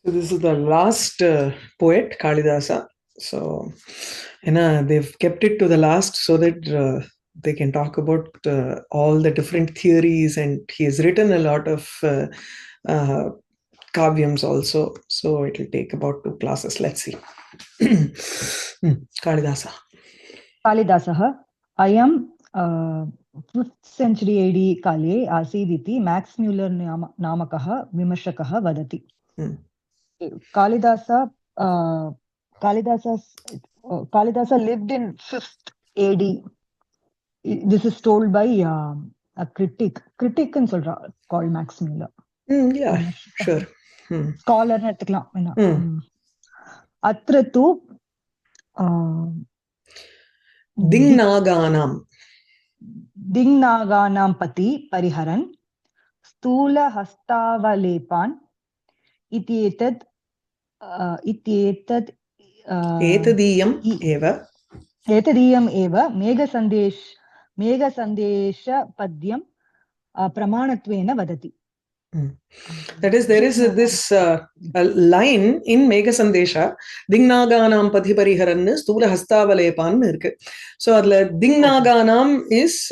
So this is the last poet, Kalidasa. So, they've kept it to the last so that they can talk about all the different theories, and he has written a lot of uh, kavyams also. So it will take about 2 classes. Let's see. Kalidasa. कालिदासः अयं 5th century AD काले आसीदिति max म्यूलर् नामकः विमर्शकः वदति. Kalidasa lived in 5th AD. This is told by a critic and solra called Max Muller. Yeah, sure. Scholar எடுத்துக்கலாம். अत्र तु दिङ्नागानां पति परिहरन् स्थूलहस्तावलेपान् एतदीयम् एव मेघसन्देशपद्यं प्रमाणत्वेन वदति. That is, there is this line in Megha Sandesha, Dingnaganam Pathi Pariharan Stula Hastavalepan irukku. So adla Dingnaganam is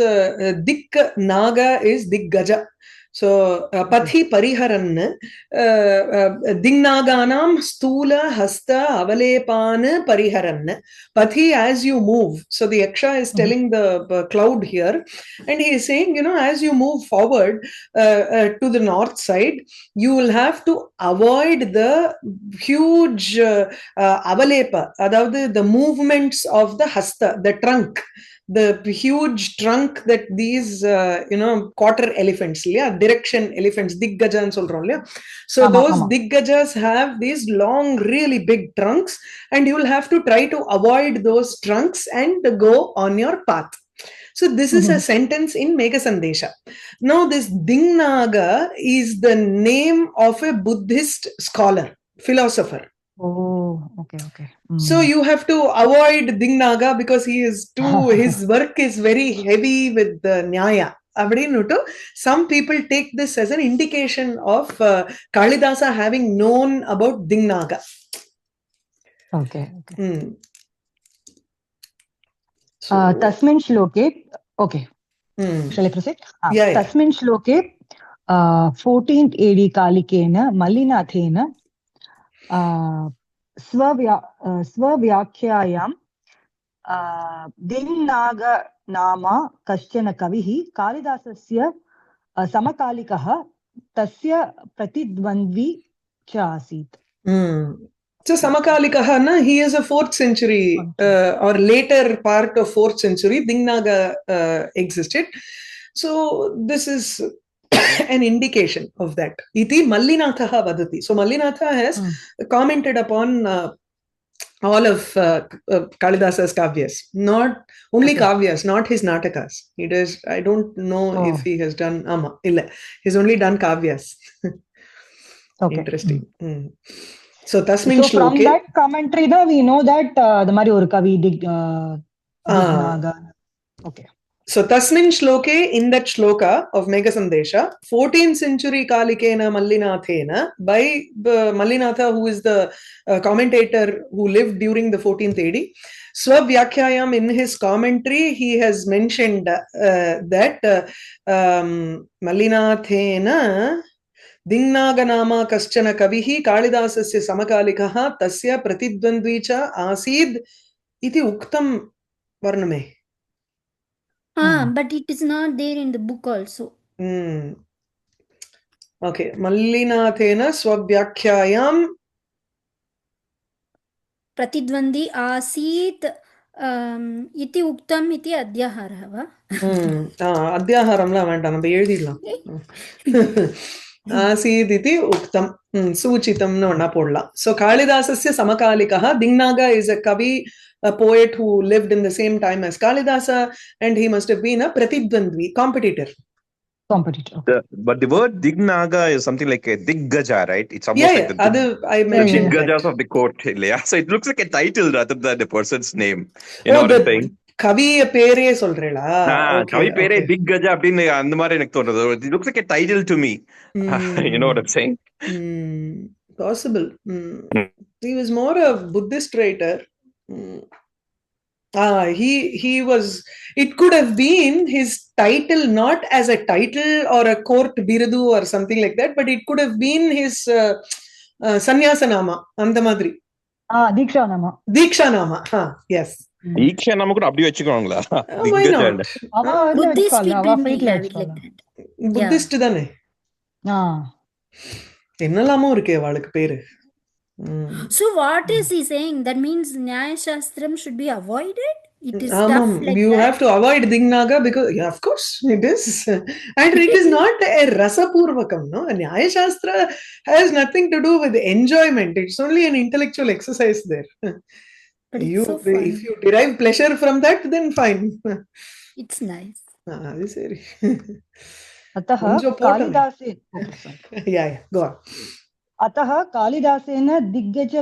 Dik Naga is Dik Gaja. So Pathi Pariharan Dingnaganam Stula Hasta Avalepan Pariharan. Pathi, as you move. So the Yaksha is telling the cloud here, and he is saying, as you move forward to the north side, you will have to avoid the huge avalepa, the movements of the hasta, the trunk, the huge trunk that these quarter elephants, direction elephants, diggajan solron. So those diggajas have these long, really big trunks, and you will have to try to avoid those trunks and go on your path. So this is a sentence in Megha Sandesha. Now this Dingnaga is the name of a Buddhist scholar, philosopher. Oh, okay. So you have to avoid Dingnaga because his work is very heavy with the Nyaya. Some people take this as an indication of Kalidasa having known about Dingnaga. Okay. तस्मिन् श्लोके shall I proceed? तस्मिन् श्लोके 14th AD कालिकेन मल्लिनाथेन स्वव्याख्यायां Dignaga नाम कश्चन कविः कालिदासस्य समकालिकः तस्य प्रतिद्वन्द्वी च आसीत्. So Samakalikaha, he is a 4th century or later part of 4th century. Dingnaga existed. So this is an indication of that. Iti Mallinathaha vadati. So Mallinatha has commented upon all of Kalidasa's kavyas, not only kavyas, not his natakas. He does. I don't know if he has done illa. He's only done kavyas. Interesting. So Tasmin Shloke. From that commentary, we know that the Mari or Kavi Dignaga. Okay. So Tasmin Shloke, in that shloka of Megha Sandesha, 14th century Kalikena Mallinathena, by Mallinatha, who is the commentator who lived during the 14th AD. Swavyakhyayam, in his commentary, he has mentioned that Mallinathena Dingnaganama kaschana kavihi Kalidasasya samakalikaha tasya pratidvandvicha asid iti uktam varname. But it is not there in the book also. Okay. Mallinathena swabhyakhyayam pratidvandi asid iti uktam iti adhyaharah va? Adhyaharamla வேண்டாம், நம்ம எழுதிடலாம். Asiditi uktam suchitamnu onna podla. So Kalidasasya samakalikaha. Dingnaga is a kavi, a poet who lived in the same time as Kalidasa, and he must have been a pratidvandvi, competitor. But the word Dignaga is something like a Diggaja, right? It's almost like the I mentioned Diggajas of the court. So it looks like a title rather than the person's name. You know what I'm saying? Kaviya pere solrela. Kavi pere Diggaja appadinu andha mari enakku thonudhu. It looks like a title to me. You know what I'm saying? Possible. He was more a Buddhist writer. He was. It could have been his title, not as a title or a court biradu or something like that, but it could have been his Sannyasanama, Andamadri. Diksha Nama. Diksha Nama. Yes. ஈக்ஷா நம்ம கூட அப்படி வச்சுக்கோங்களா? Why not? Buddhist people may have it like that. Buddhist தானே. என்னலாமோ இருக்கே அவளுக்கு பேரு. So what is he saying? That means Nyaya Shastram should be avoided? It is stuff like you that? have to avoid Dignaga because, yeah, of course, it is. And it is not a Rasapurvakam, no? Nyaya Shastra has nothing to do with enjoyment. It's only an intellectual exercise there. But it's so fun. If you derive pleasure from that, then fine. It's nice. That's very. अतः कालिदासेन yeah, go on. अतः कालिदासेन दिग्गज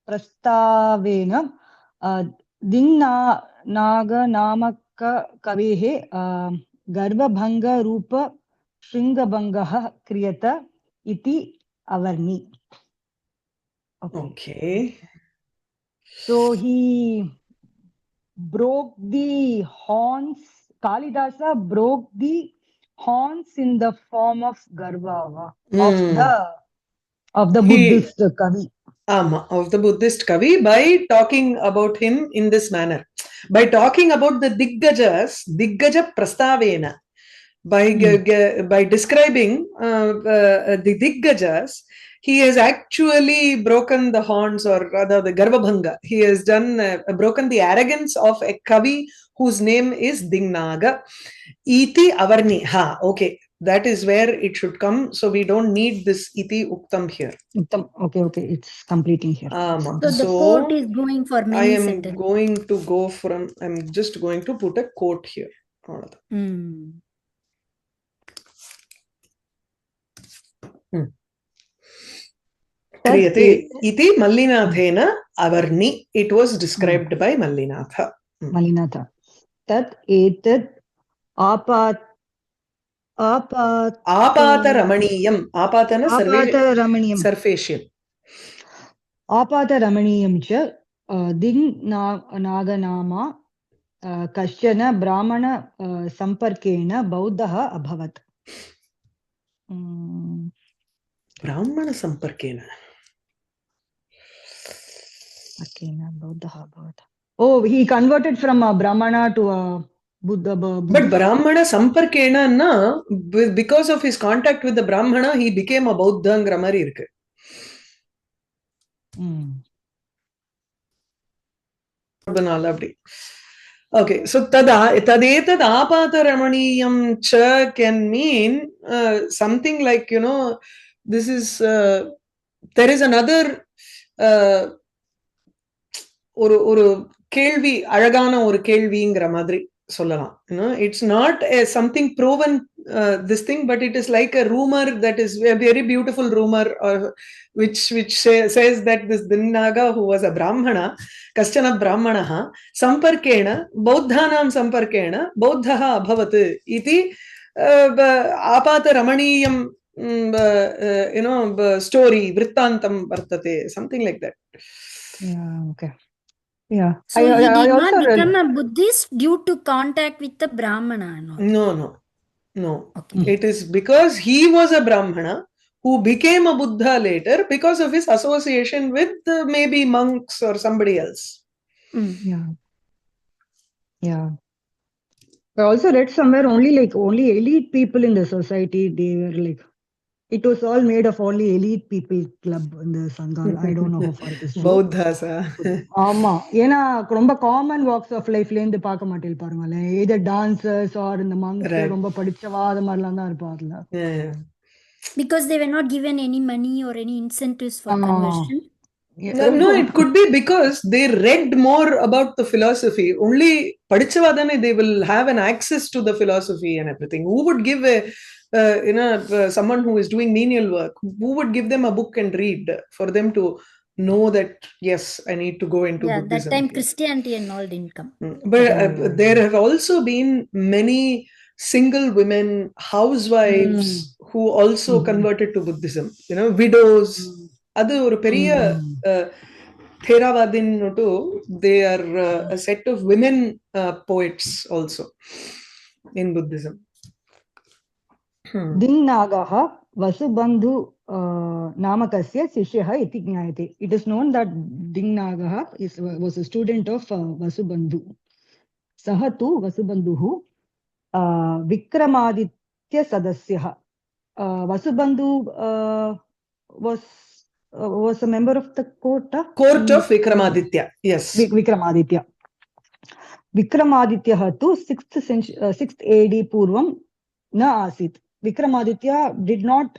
प्रस्तावेन दिङ्नाग नामक कवेः गर्वभङ्गरूप शृङ्गभङ्गः क्रियत इति अवर्णि. Okay. So he broke the horns. Kalidasa broke the horns in the form of garva of the Buddhist Kavi. Of the Buddhist Kavi by talking about him in this manner. By talking about the Diggaja Prastavena. By describing the Diggajas, he has actually broken the horns, or rather the Garvabhanga. He has broken the arrogance of a Kavi whose name is Dignaga. Iti Avarni. Okay. That is where it should come. So we don't need this iti uktam here. Okay. It's completing here. So the quote is going for many sentences. I'm just going to put a quote here. Kriyate iti Mallinathena avarni. It was described by Mallinatha. Tat etad Apata Ramaniyam. Apatana surfacial. Apata Ramaniyam cha Ding Naganama Kashchana Brahmana Samparkena Bauddhaha Abhavat. Brahmana Samparkena. Bauddhaha Abhavat. Oh, he converted from a Brahmana to a Buddha. But Brahmana Samparkena, because of his contact with the Brahmana, he became a Bauddha Mari irukku. Okay, so tadetad apata ramaniyam cha can mean something like, this is there is another ஒரு கேள்வி, அழகான ஒரு கேள்விங்கிற மாதிரி சொல்லலாம். It's not something proven, this thing, but it is like a rumor that is a very beautiful rumor, which says that this Dinnaga, who was a Brahmana, Kaschana Brahmanaha, Samparkena, Bauddhanam Samparkena, Bauddhaha Abhavat iti Apata Ramaniyam, story, Vrittantam Vartate, something like that. Yeah, okay. Yeah. So he did not become a Buddhist due to contact with the Brahmana? No. Okay. It is because he was a Brahmana who became a Buddha later because of his association with maybe monks or somebody else. Yeah. I also read somewhere only elite people in the society, they were like, it was all made of only elite people club in the Sankaran. I don't know how far it is true. Bauddhas. ஆமா, ஏன்னா ரொம்ப common walks of லைஃப்ல இருந்து பார்க்க மாட்டேன் பாருங்களேன். either dancers or இந்த monks ரொம்ப படிச்சவா அது மாதிரிலாம் தான் இருப்பார்ல. Because they were not given any money or any incentives for conversion. No, it could be because they read more about the philosophy. Only padichavadane they will have an access to the philosophy and everything. Who would give someone who is doing menial work, who would give them a book and read for them to know that, yes, I need to go into Buddhism. That time Christianity and all didn't come. But there have also been many single women, housewives who also converted to Buddhism, you know, widows. Adu oru periya Theravadin too. They are a set of women poets also in Buddhism. Dingnagaha Vasubandhu Namakasya Sishyaha iti Jnayate. It is known that Dingnagaha was a student of Vasubandhu. Sahatu Vasubandhuhu Vikramaditya Sadasyaha. Vasubandhu was a member of the court of Vikramaditya. Yes. Vikramaditya. Vikramaditya tu 6th AD Purvam na asit. Vikramaditya did not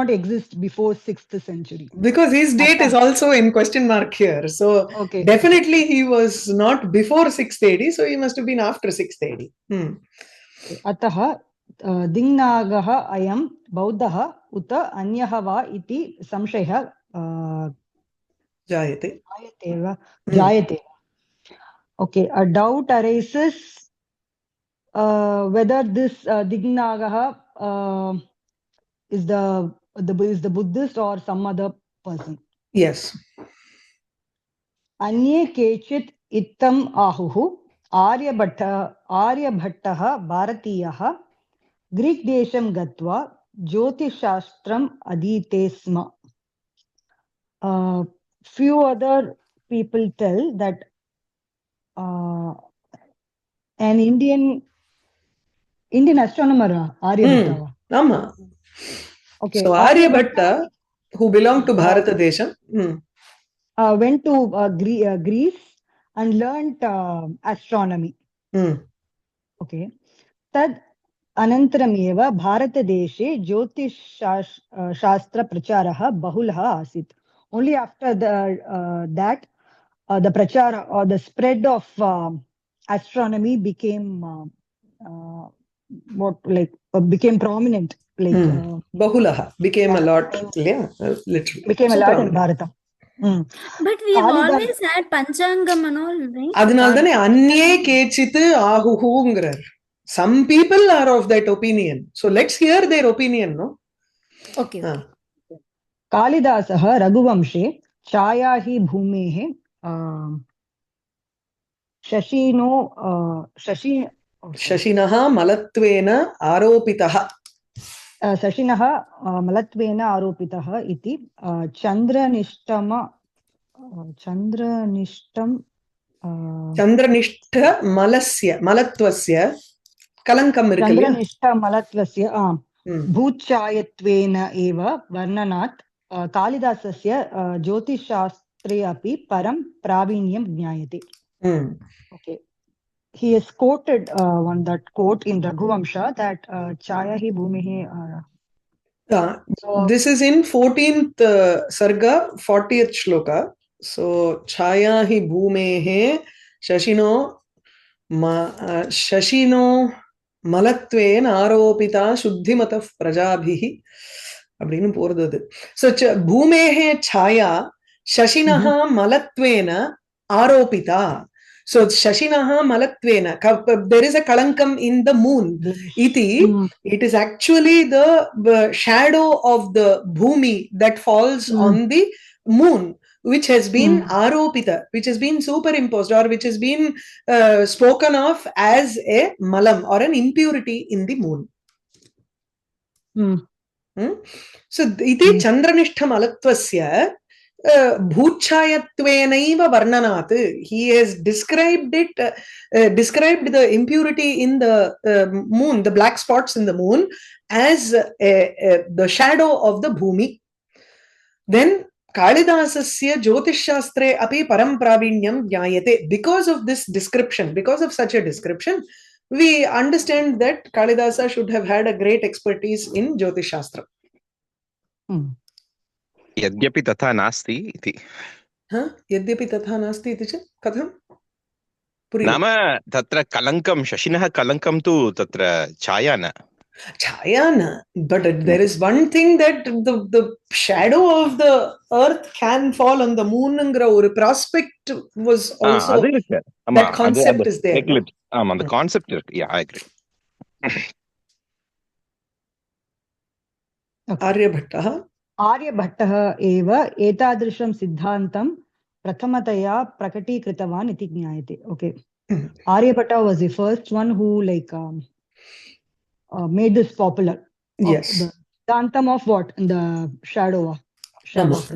exist before 6th century. Because his date is also in question mark here. So definitely he was not before 6th AD, so he must have been after 6th AD. Ataha Dingnagaha ayam Bauddhaha uta anyah va iti samshayah Jayate. Okay, a doubt arises whether this Dingnagaha is the Buddhist or some other person. Yes. Anye kechit ittam ahuhu Aryabhattaha Bharatiyaha Greek desham gatva Jyotishashastram adite sma. Few other people tell that an Indian astronomer Aryabhatta. Okay. So Aryabhatta, who belonged to Bharata Desham, went to Greece and learnt astronomy. Okay. Tad anantarameva Bharatadeshe Jyotish Shastra Pracharaha Bahulaha Asit. Only after that the prachara or the spread of astronomy became became prominent. Bahulaha became a lot. Literally. Became a lot in Bharata. But we have always had Panchangam and all, right? Adinaldane Anye Kechitu Ahuhungrar. Some people are of that opinion. So let's hear their opinion, no? Okay. Kalidasaha Raghuvamshe Chayahi Bhumehe Shashinaha Malatvena Aropitaha. Shashinaha Malatvena Aropitaha iti Chandranishtam Malasya Malatvasya Kalankam irukku. Chandranishta Malatvasya Bhuchayatvena eva Varnanat Kalidasasya Jyotishashastre api param pravinyam jnayate. Okay. He has quoted that quote in Raghuvamsha that Chaya hi bhumihi. This is in 14th Sarga, 40th Shloka. So Chaya hi bhumehe Shashino Malatven Aropita Shuddhimataf Prajabhihi. அப்படின்னு போறது. So bhumehe Chaya Shashinaha Malatvena Aropita. So Shashinaha Malatvena, there is a kalankam in the moon. Iti, it is actually the shadow of the bhumi that falls on the moon, which has been aropita, which has been superimposed, or which has been spoken of as a malam or an impurity in the moon. So iti Chandranishta Malatvasya Bhuchayatvenaiva Varnanat. He has described the impurity in the moon, the black spots in the moon, as the shadow of the bhumi. Then Kalidasasya Jyotishashastre api param pravinyam jnayate. Because of this description, because of such a description, we understand that Kalidasa should have had a great expertise in Jyotishashastra. Yadyapi tatha nasti iti. Yadyapi tatha nasti iti chet katham? Nama tatra kalankam, Shashinaha kalankam tu tatra chayana. Chayana, but there is one thing that the shadow of the earth can fall on the moon ங்கிற ஒரு prospect was also அது இருக்கு. ஆமா, that அது concept is there. eclipse. ஆமா, அந்த concept இருக்கு. Yeah, I agree. Aryabhattah आर्यभट्टः एव एतादृशं सिद्धान्तं प्रथमतया प्रकटीकृतवान् इति ज्ञायते. Okay. Aryabhatta was the first one who made this popular. Yes. The siddhantam of what? The shadow.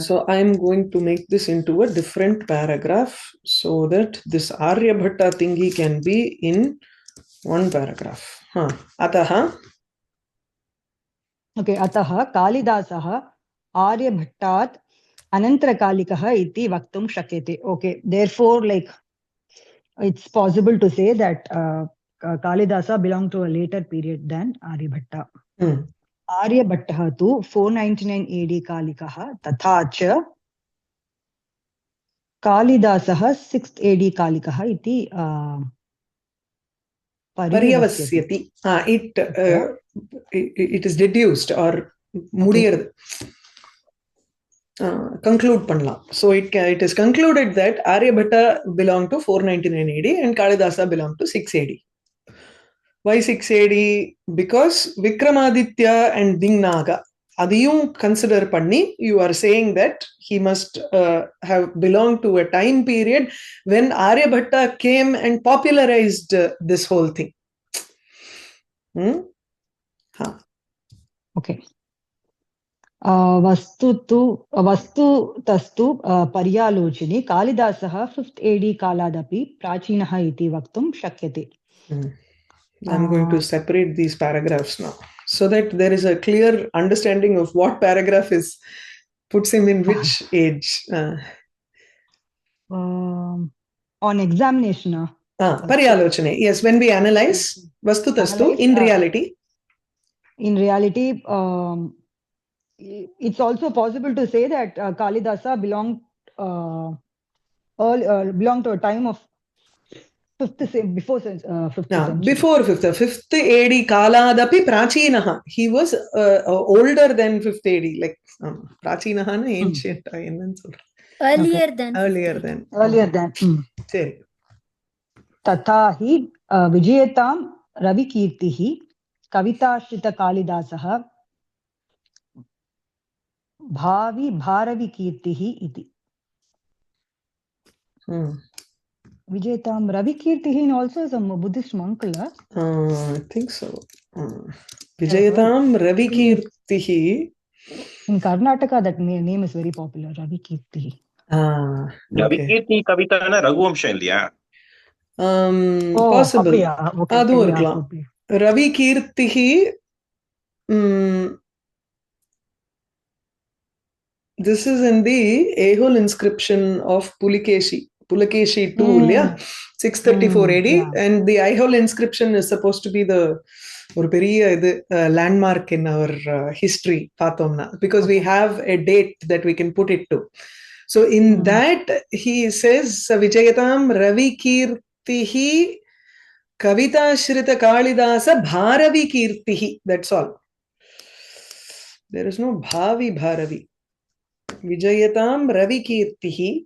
So I am going to make this into a different paragraph so that this Aryabhatta thingy can be in one paragraph. Ataha. Okay, अतः कालिदासः आर्यभट्टात् अनन्तरकालिकः इति वक्तुं शक्यते. Okay, therefore it's possible to say that Kalidasa belonged to a later period than Aryabhatta. आर्यभट्टः तु 499 AD कालिकः तथा च कालिदासः 6th AD कालिकः इति Paryavasyati. It is deduced or முடியிறது. Conclude பண்ணலாம். So it is concluded that Aryabhatta belonged to 499 AD and Kalidasa belonged to 6 AD. Why 6 AD? Because Vikramaditya and Dignaga, adiyum consider panni, you are saying that he must have belonged to a time period when Aryabhatta came and popularized this whole thing. Okay. वस्तुतस्तु पर्यालोचने कालिदासः 5th AD कालादपि प्राचीनः इति वक्तुं शक्यते. I'm going to separate these paragraphs now so that there is a clear understanding of what paragraph puts him in which age. On examination. Paryalochane. Yes, when we analyze vastutastu in reality. In reality, it's also possible to say that Kalidasa belonged to a time of before 5th century. Before 5th AD kaladapi prachinaha. He was older than 5th AD. Like prachinaha na ancient. Earlier than. Seri. तथा हि विजयतां रविकीर्तिः कविताश्रितकालिदासः भारविकीर्तिः इति. Vijayatam Ravikirtihi also is a Buddhist monk. I think so. Vijayatam Ravikirtihi. In Karnataka, that name is very popular. Ravikirtihi. Ravikirti Kavita na Raghuvamsha illaya? Possible. Adu irkalam. Ravikirtihi. This is in the Ehol inscription of Pulakeshi 2, 634 AD, and the Ehol inscription is supposed to be the landmark in our history, because we have a date that we can put it to. So in that he says Vijayatam Ravikirtihi Kavita Shrita Kalidasa Bharavikirtihi. That's all. There is no Bhavi Bharavi. Vijayatam Ravikirtihi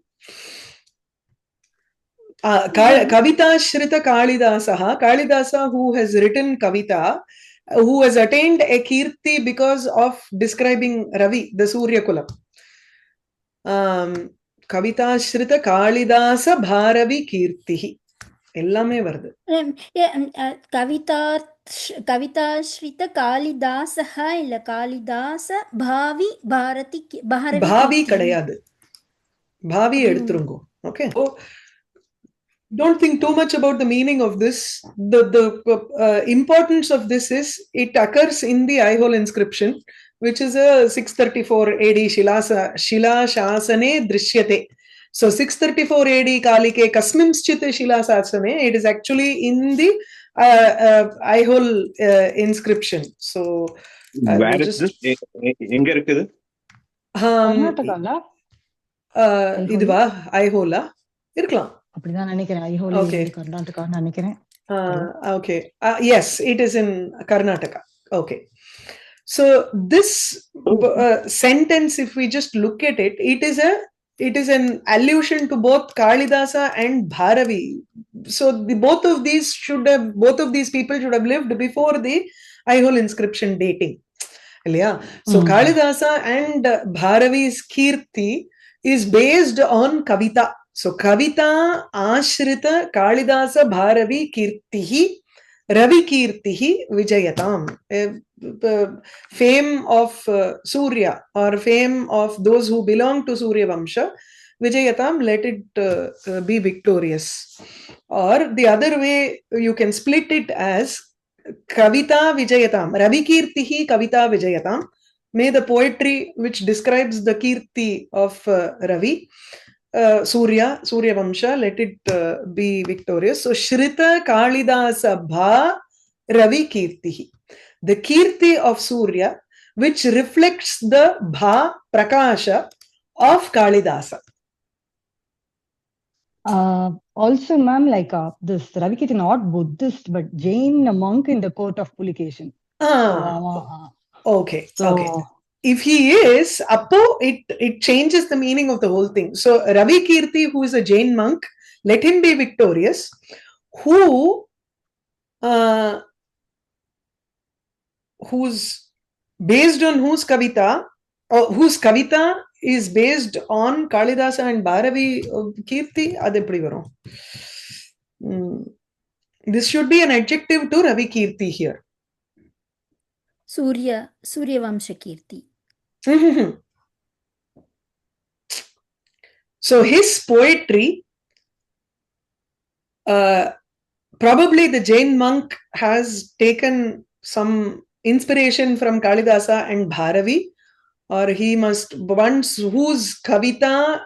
Kavita Shrita Kalidasaha. Kalidasa, who has written Kavita, who has attained a Kirti because of describing Ravi, the Surya Kula. Kavita Shrita Kalidasa Bharavi Kirtihi. எல்லாமே வருது. கவிதா ஸ்ரித காளிதாசஹ இல்ல காளிதாச பாவி பாரதி பாவி கிடையாது, பாவி எடுத்துருங்க. Okay, so don't think too much about the meaning of this. The importance of this is it occurs in the Ehol inscription, which is a 634 AD Shila Shasane Drishyate. So 634 AD Kalike Kasmimschit Shila Shasane, it is actually in the Ehol inscription. So where is this? Enga irukkudu? Karnataka. இதுவா ஐஹோலா இருக்கலாம். அப்படிதான் நினைக்கிறேன். ஐஹோல் கர்நாடகா நினைக்கிறேன். Okay. Yes, it is in Karnataka. Okay. So this sentence, if we just look at it, it is an allusion to both Kalidasa and Bharavi. So both of these people should have lived before the Aihole inscription dating. Yeah. So Kalidasa and Bharavi's Kirti is based on Kavita. So Kavita Ashrita Kalidasa Bharavi Kirtihi Ravi Kirtihi Vijayatam. Fame of Surya or fame of those who belong to Surya Vamsha, Vijayatam, let it be victorious. Or the other way, you can split it as Kavita Vijayatam, Ravi Kirtihi Kavita Vijayatam. May the poetry which describes the Kirti of Ravi, Surya Vamsha, let it be victorious. So Shrita Kalidasa Bha Ravi Kirtihi. The Kirti of Surya, which reflects the Bha Prakasha of Kalidasa. Also, ma'am, like this Ravi Kirti, not Buddhist, but Jain monk in the court of Pulikeshin. Okay. If he is, it changes the meaning of the whole thing. So Ravi Kirti, who is a Jain monk, let him be victorious. Who's based on whose Kavita is based on Kalidasa and Bharavi Kirti. This should be an adjective to Ravi Kirti here. Surya Vamsha Kirti. So his poetry, probably the Jain monk has taken some inspiration from Kalidasa and Bharavi, or he must, once whose Kavita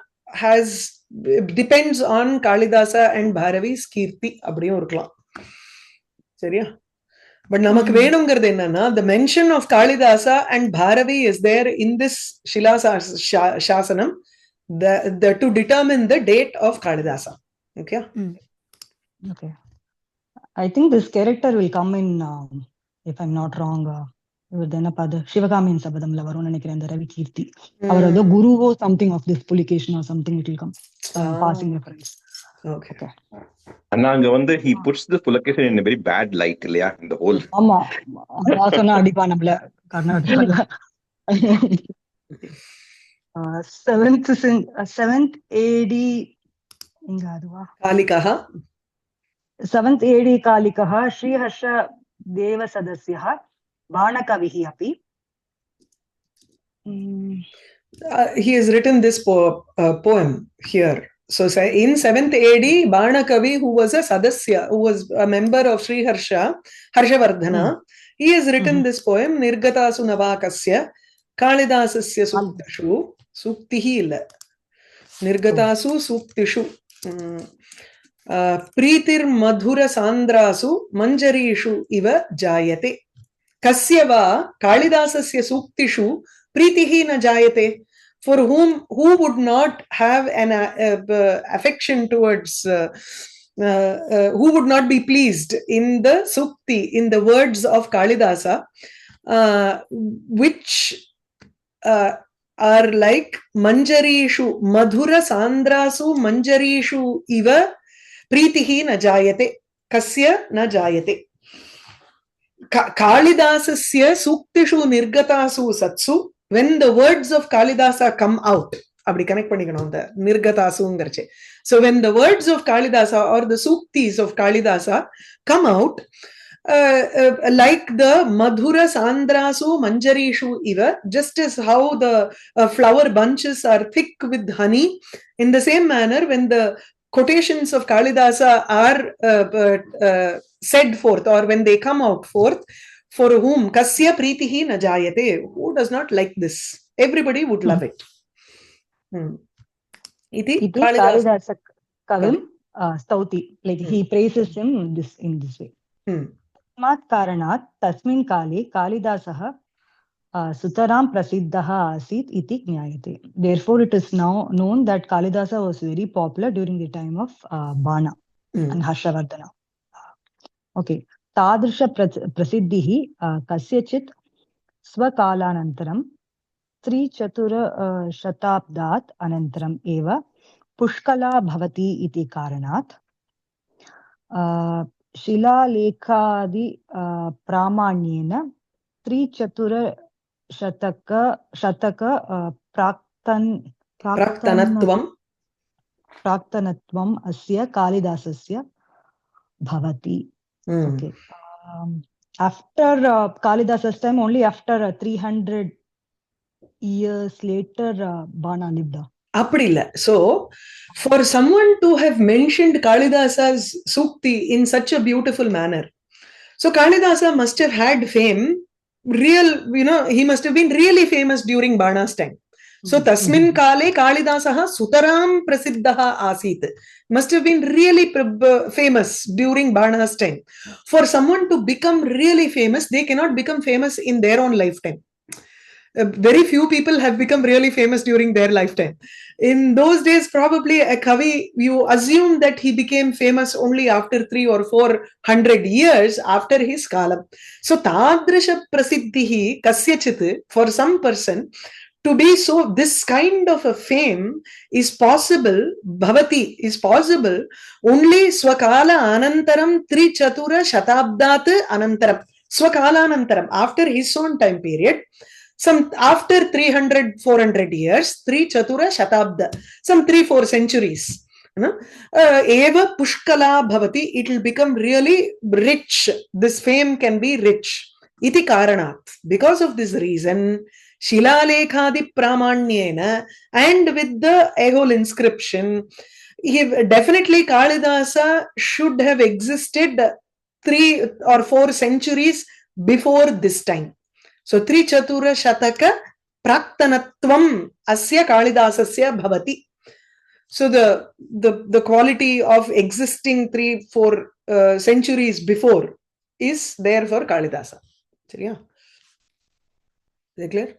depends on Kalidasa and Bharavi's Kirti. Abdiyum irukkalam. Seriya? But namak venungiradhu enna, the mention of Kalidasa and Bharavi is there in this Shila Shasanam to determine the date of Kalidasa. Okay? Okay. I think this character will come in, if I'm not wrong, Shivakami in Sabadamla Varuna Nikran, the Ravi Kirti. Our other guru or something of this publication or something, it will come. Passing reference. Okay. And he puts the Pulakeshan in a very bad light, in the whole. Seventh AD Kalikaha. 7th AD Kalikaha Sri Harsha Deva Sadasyaha Banakavihi api. He has written this poem here. So in 7th AD, Banakavi, who was a Sadasya, who was a member of Sri Harshavardhana, he has written this poem, Nirgatasu Navakasya, Kalidasasya Suktishu, Suktihi illa. Nirgatasu Suktishu. Pritir Madhura Sandrasu Manjarishu Iva Jayate. Kasyava Kalidasasya Suktishu Pritihi na Jayate. For who would not have an affection towards, who would not be pleased in the Sukti, in the words of Kalidasa, which are like Manjarishu, Madhura Sandrasu Manjarishu Iva Pritihi na Jayate, Kasya na Jayate. Kalidasasya Suktishu Nirgatasu Satsu. When the words of Kalidasa come out, abdi connect pannikano the Nirgatasungarche. So when the words of Kalidasa or the Suktis of Kalidasa come out, like the Madhura Sandrasu Manjarishu Iva, just as how the flower bunches are thick with honey, in the same manner, when the quotations of Kalidasa are said forth, or when they come out forth, for whom Kasya Pritihi na Jayate, who does not like this? Everybody would love it. Iti Kalidasa Kavim Stauti, like he praises him in this way. Mat Karanat Tasmin Kali Kalidasaha Sutaram Prasiddaha Asit iti Nyayate. Therefore, it is now known that Kalidasa was very popular during the time of Bana and Harshavardhana. Okay. तादृश प्रसिद्धिः कस्यचित् स्वकालानन्तरं 3-4 शताब्दात् अनन्तरम् एव पुष्कला भवति इति कारणात् शिलालेखादि प्रामाण्येन 3-4 शतक प्राक्तनत्वम् अस्य कालिदासस्य भवति. Okay. After Kalidasa's time, only after 300 years later, Bana lived. Appadilla. So, for someone to have mentioned Kalidasa's Sukti in such a beautiful manner, so Kalidasa must have had fame, he must have been really famous during Bana's time. So, Tasmin Kale Kalidasaha Sutaram Prasiddhaha Asit. Must have been really famous during Bana's time. For someone to become really famous, they cannot become famous in their own lifetime. Very few people have become really famous during their lifetime. In those days, probably a Kavi, you assume that he became famous only after 300 or 400 years after his kalam. So, Tadrisha Prasiddhihi Kasyachit, for some person, to be so, this kind of a fame is possible, Bhavati is possible only Swakala Anantaram 3-4 Shatabdat Anantaram. Swakala Anantaram, after his own time period. Some after 300-400 years, 3-4 shatabda, some 3-4 centuries. Eva pushkala bhavati, it will become really rich. This fame can be rich. Iti karanat. Because of this reason, Shilalekhadi pramanyena, and with the Ehol inscription, definitely Kalidasa should have existed 3 or 4 centuries before this time. So 3-4 shataka praktanatvam asya Kalidasasya bhavati. So the quality of existing 3-4 centuries before is there for Kalidasa. Seriya? Is that clear?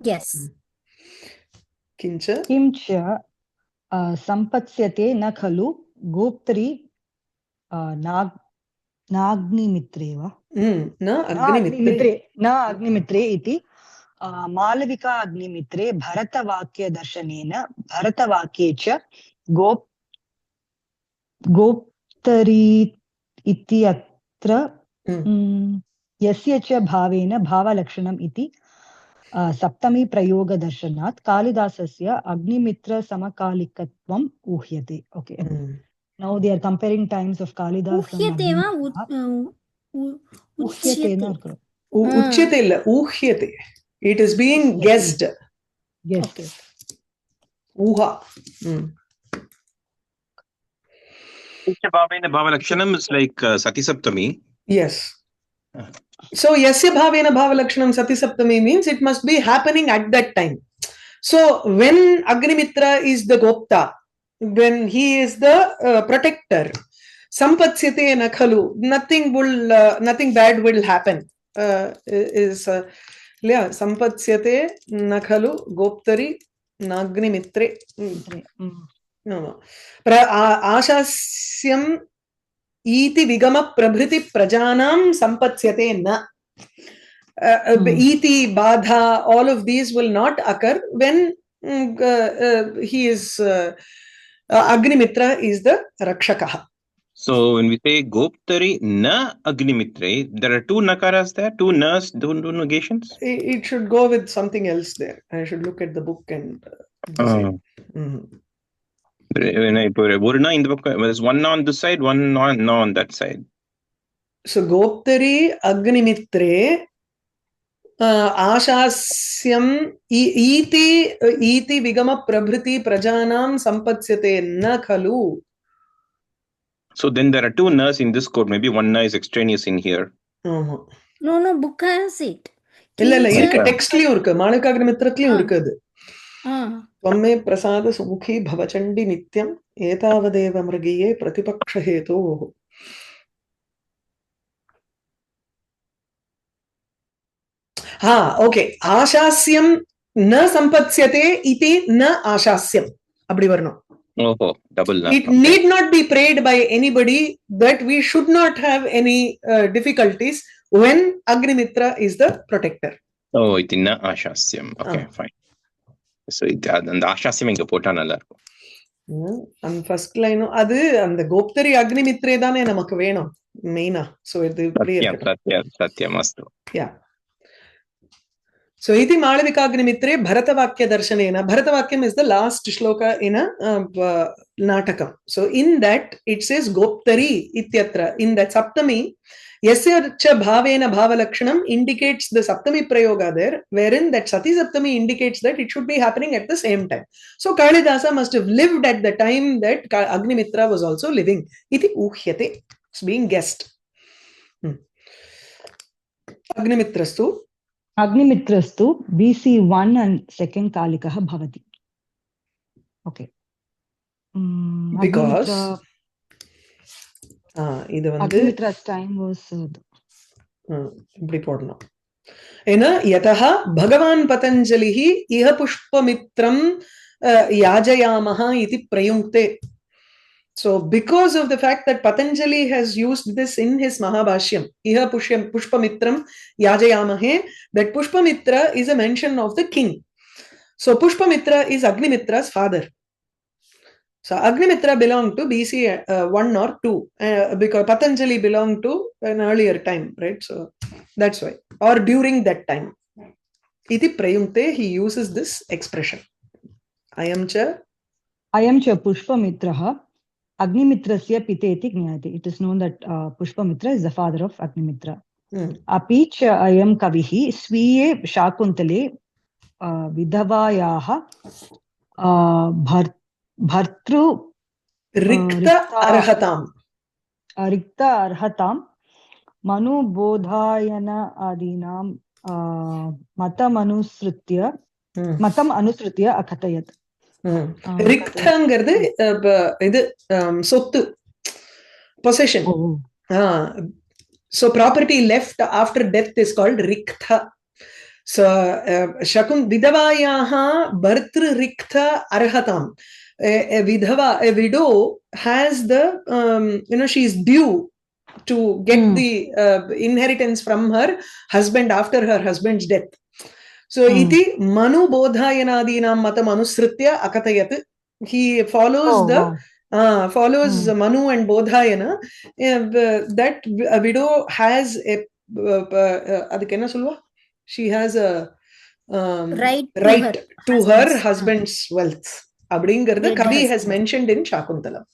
Yes. Kincha sampatshyate na khalu goptari नाग्निमित्रेव न अग्निमित्रे इति मालविका अग्निमित्रे भरतवाक्यदर्शनेन भरतवाक्ये च गोप्तरी इत्यत्र यस्य च भावेन भावलक्षणम् इति सप्तमी प्रयोगदर्शनात् कालिदासस्य अग्निमित्रसमकालिकत्वम् ऊह्यते. Okay. Now they are comparing times of Kalidasa. Uchyate illa, uhyate. It is being guessed. Yes. Okay. Uha. Bhavena Bhavalakshanam is like Sati Saptami. Yes. So Yasya Bhavena Bhavalakshanam Sati Saptami means it must be happening at that time. So when Agnimitra is the Gopta, when he is the protector, Sampatsyate Nakhalu, nothing bad will happen. Sampatsyate Nakhalu Goptari Nagnimitre. No. Ashasyam iti vigama prabhriti prajanam sampatsyate na. Iti, badha, all of these will not occur when he is Agnimitra is the Rakshakaha. So when we say Goptari na Agnimitre, there are 2 nakaras there, 2 nas, 2 negations? It should go with something else there. I should look at the book and When I put Varuna in the book, there's 1 na on this side, 1 na on that side. So Goptari Agnimitre Ashasyam iti vigama prabhriti prajanam sampatsyate na khalu. So then there are 2 nas in this code. Maybe 1 na is extraneous in here. No, book has it. இல்ல டெக்ஸ்ட்லயும் இருக்கு, மாணிக்காக்னிமித்திரத்திலயும் இருக்குது. त्वमे प्रसाद सुमुखी भवचंडी नित्यम एतावदेव मृगीये प्रतिपक्ष हेतोः. Okay. ஆசாஸ்யம் ந சம்பத்ஸ்யதே இதி ந ஆசாஸ்யம் அப்படி வரணும். Oh, double na. It need not be prayed by anybody, that we should not have any difficulties when Agnimitra is the protector. Oh, இது ந ஆஷாஸ்யம். Okay, fine. So அந்த ஆஷாஸ்யம் இங்க போட்டா நல்லா இருக்கும். அந்த ஃபர்ஸ்ட் லைனும் அது அந்த கோப்தரி அக்னிமித்ரே தானே நமக்கு வேணும் மெயினா. சோ இது இப்படியே இருக்கட்டும். சத்யம் அஸ்து. Yeah. So iti Malavikagnimitre Bharatavakkya Darshanena. Bharatavakyam is the last shloka in a natakam. So in that it says Goptari ityatra. In that Saptami, Yasya cha bhavena bhavalakshanam indicates the Saptami prayoga there, wherein that Sati Saptami indicates that it should be happening at the same time. So Kalidasa must have lived at the time that Agnimitra was also living. Iti uhyate. It's being guessed. Agnimitrastu. Agnimitrastu BC 1 and 2nd Kalikah bhavati. Okay. Because இது வந்து Agnimitra's time was இப்படி போடணும். ஏன்னா யதஹ பகவான் பதஞ்சலிஹி இஹ புஷ்பமித்ரம் யாஜயாமஹ இதி பிரயுங்க்தே. So because of the fact that Patanjali has used this in his Mahabhashyam, Iha Pushpamitram Yajayamahe, that Pushpamitra is a mention of the king. So Pushpamitra is Agnimitra's father. So Agnimitra belonged to BC 1 or 2, because Patanjali belonged to an earlier time, right? So that's why. Or during that time. Iti prayunkte, he uses this expression. Ayam cha Pushpamitraha Agnimitrasya piteti gnayate. It is known that Pushpamitra is the father of Agnimitra. Api cha ayam kavihi sviye shakuntale vidhavayaha bhartru rikta arhatam manu bodhayana adinam matam anusrutya akatayat. ரிக்தங்கிறது இது சொத்து, பொசெஷன். So property left after death is called riktha. So shakun vidavayaha bhartru riktha arhatam. A vidhava, a widow has the she is due to get the inheritance from her husband after her husband's death. So iti manu bodhayanadinam matam anusritya akatayat. He follows follows Manu and Bodhayana. That a widow has a adukku enna solva, she has a right to her husband's wealth. Abdingarada Kavi has mentioned in Shakuntala.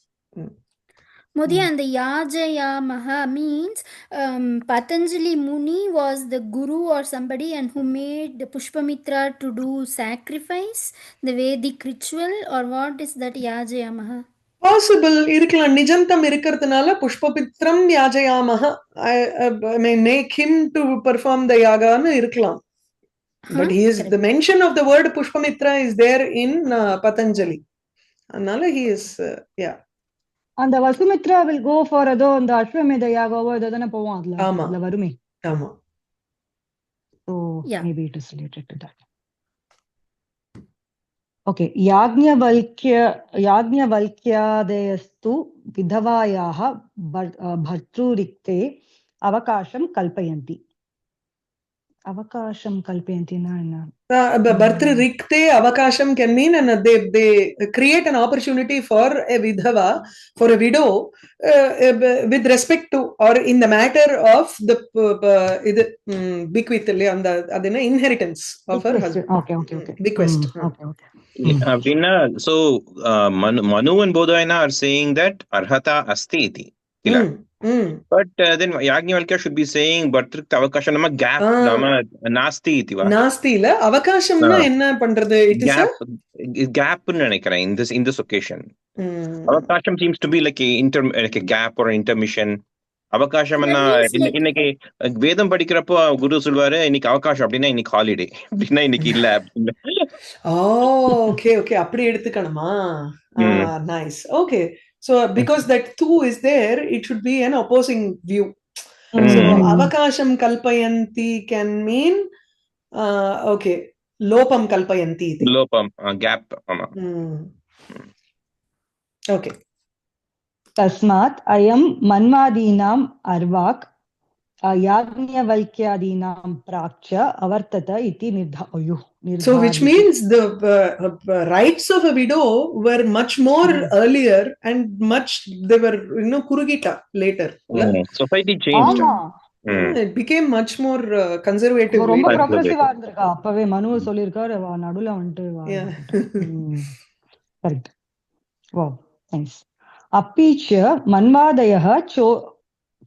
Modi, and the Yajayamaha means Patanjali Muni was the guru or somebody and who made Pushpamitra to do sacrifice, the Vedic ritual, or what is that Yajayamaha? Possible irukkalam, nijantam irukkiradhanaala Pushpamithram Yajayamaha. I may make him to perform the yaga nu irukkalam. But he is the mention of the word Pushpamitra is there in Patanjali. Anala he is And the Vasumitra will go for the Ashwamedha yaga over adana povam adla varume. Ama. So maybe it is related to that. Okay. Yajnavalkyadeyastu vidhavayaha bhartrurikte avakasham kalpayanti. Avakasham kalpayanti na. Bhartrurikte avakasham can mean, and they create an opportunity for a vidhava, for a widow, with respect to or in the matter of the bequeath and the inheritance of her husband. Okay. Bequest. So Manu and Bodhayana are saying that arhata asti iti. But then Yajnavalkya should be saying Bhartruk avakasham nama gap nama nasti iti va. Nasti illa avakashamna enna pandrathu, it is gap nu nenikiren in this occasion. Avakasham seems to be like a gap or an intermission. Avakasham anna இன்னைக்கு வேதம் படிக்கிறப்போ குரு சொல்வாரு இன்னைக்கு அவகாசம் அப்படின்னா இன்னைக்கு holiday அப்படின்னா இன்னைக்கு இல்ல அப்படின்னு. Okay அப்படி எடுத்துக்கணுமா? Nice. Okay. So because that tu is there, it should be an opposing view. So avakasham kalpayanti can mean lopam kalpayanti. Lopam gap. Okay. Tasmat ayam manmadinam arvak Yagnyavalyadinam prakcha avartata iti So, which nirdhaviti. means the rights of a widow were much more earlier and they were, kurugita later. Society changed. It became much more conservative. ரொம்ப later. ப்ரொக்ரெசிவா இருந்திருக்கா அப்பவே மனு சொல்லிருக்காரு நடுவுல வந்துட்டு correct வா nice अपि च मन्वादयः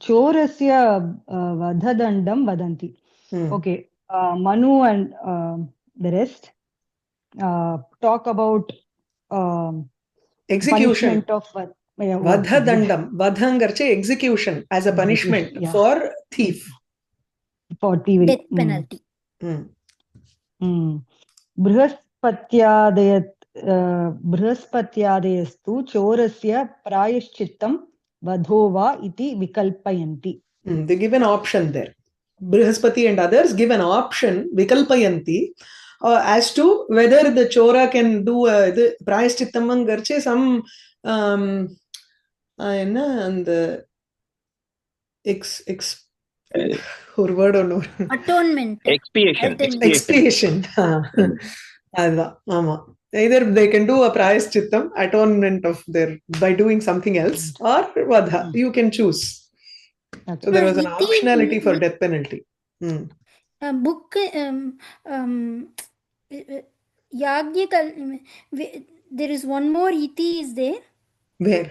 चोरस्य वधदण्डं वदन्ति okay Manu and the rest talk about Execution punishment of vadhadandam vadhangarche execution as a punishment for thief, for thievery. Death penalty. बृहस्पत्यादयस्तु चोरस्य प्रायश्चित्तं वधो वा इति विकल्पयन्ति. They give an option there. Brihaspati and others give an option, vikalpayanti, as to whether the chora can do the prayashchittamam garche some and ஒரு word ஒன்னு Atonement. expiation அதுதான் ஆமா either they can do a prayashchittam atonement of their by doing something else or vadha, you can choose. So there was an optionality for death penalty. Book Yagyakal, there is one more iti is there. Where?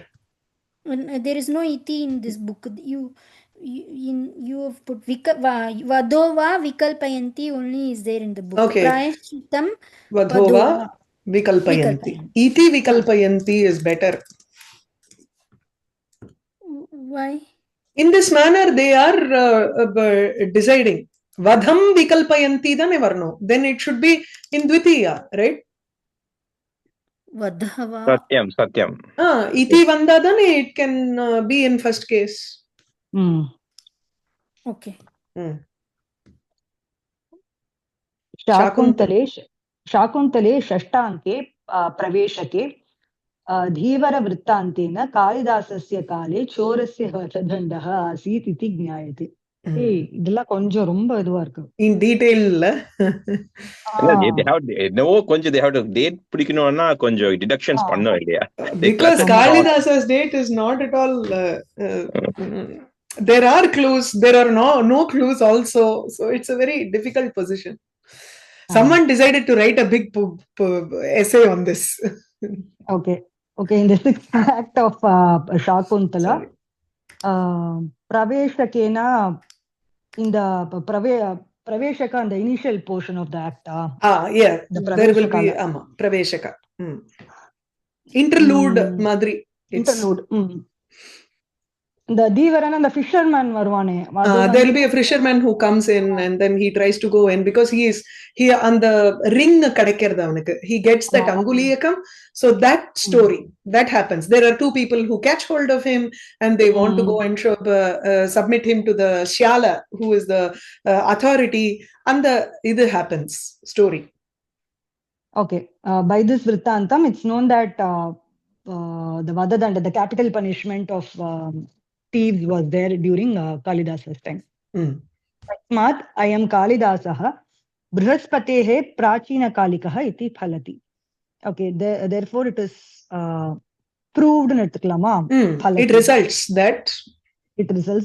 There is no iti in this book. You have put vadova vikalpayanti only is there in the book. Okay. Prayashchittam vadova vikalpayanti. Iti vikalpayanti is better. Why? In this manner they are deciding vadham vikalpayanti dane varno, then it should be in dvitiya, right? Vadhava satyam iti vanda dane it can be in first case. Okay. शाकुन्तले षष्ठाङ्के प्रवेशके धीवरवृत्तान्तेन कालिदासस्य काले चोरस्य वधदण्डः आसीत् इति ज्ञायते. இதெல்லாம் கொஞ்சம் ரொம்ப இதுவா இருக்கு in detail இல்ல they have to date பிடிக்கணும்னா கொஞ்சம் deductions பண்ணனும் இல்லையா because Kalidasa's date is not at all there are clues, there are no clues also, so it's a very difficult position. Someone decided to write a big essay on this. Okay, in the sixth act of Shakuntala praveshakena in the praveshaka and the initial portion of the act yeah there will be praveshaka interlude madri interlude the Devaran and the fisherman varvane there will be a fisherman who comes in and then he tries to go in because he on the ring kadekirda avanukku he gets that anguliyakam, so that story that happens. There are two people who catch hold of him and they want to go and submit him to the shyala who is the authority, and the idu happens story. Okay, by this vrittantam it's known that the vadadanda, the capital punishment of thieves was there during Kalidasa's time. Tasmat ayam Kalidasah Brihaspateh Prachina-kalikah iti phalati. Okay, therefore it is proved in it results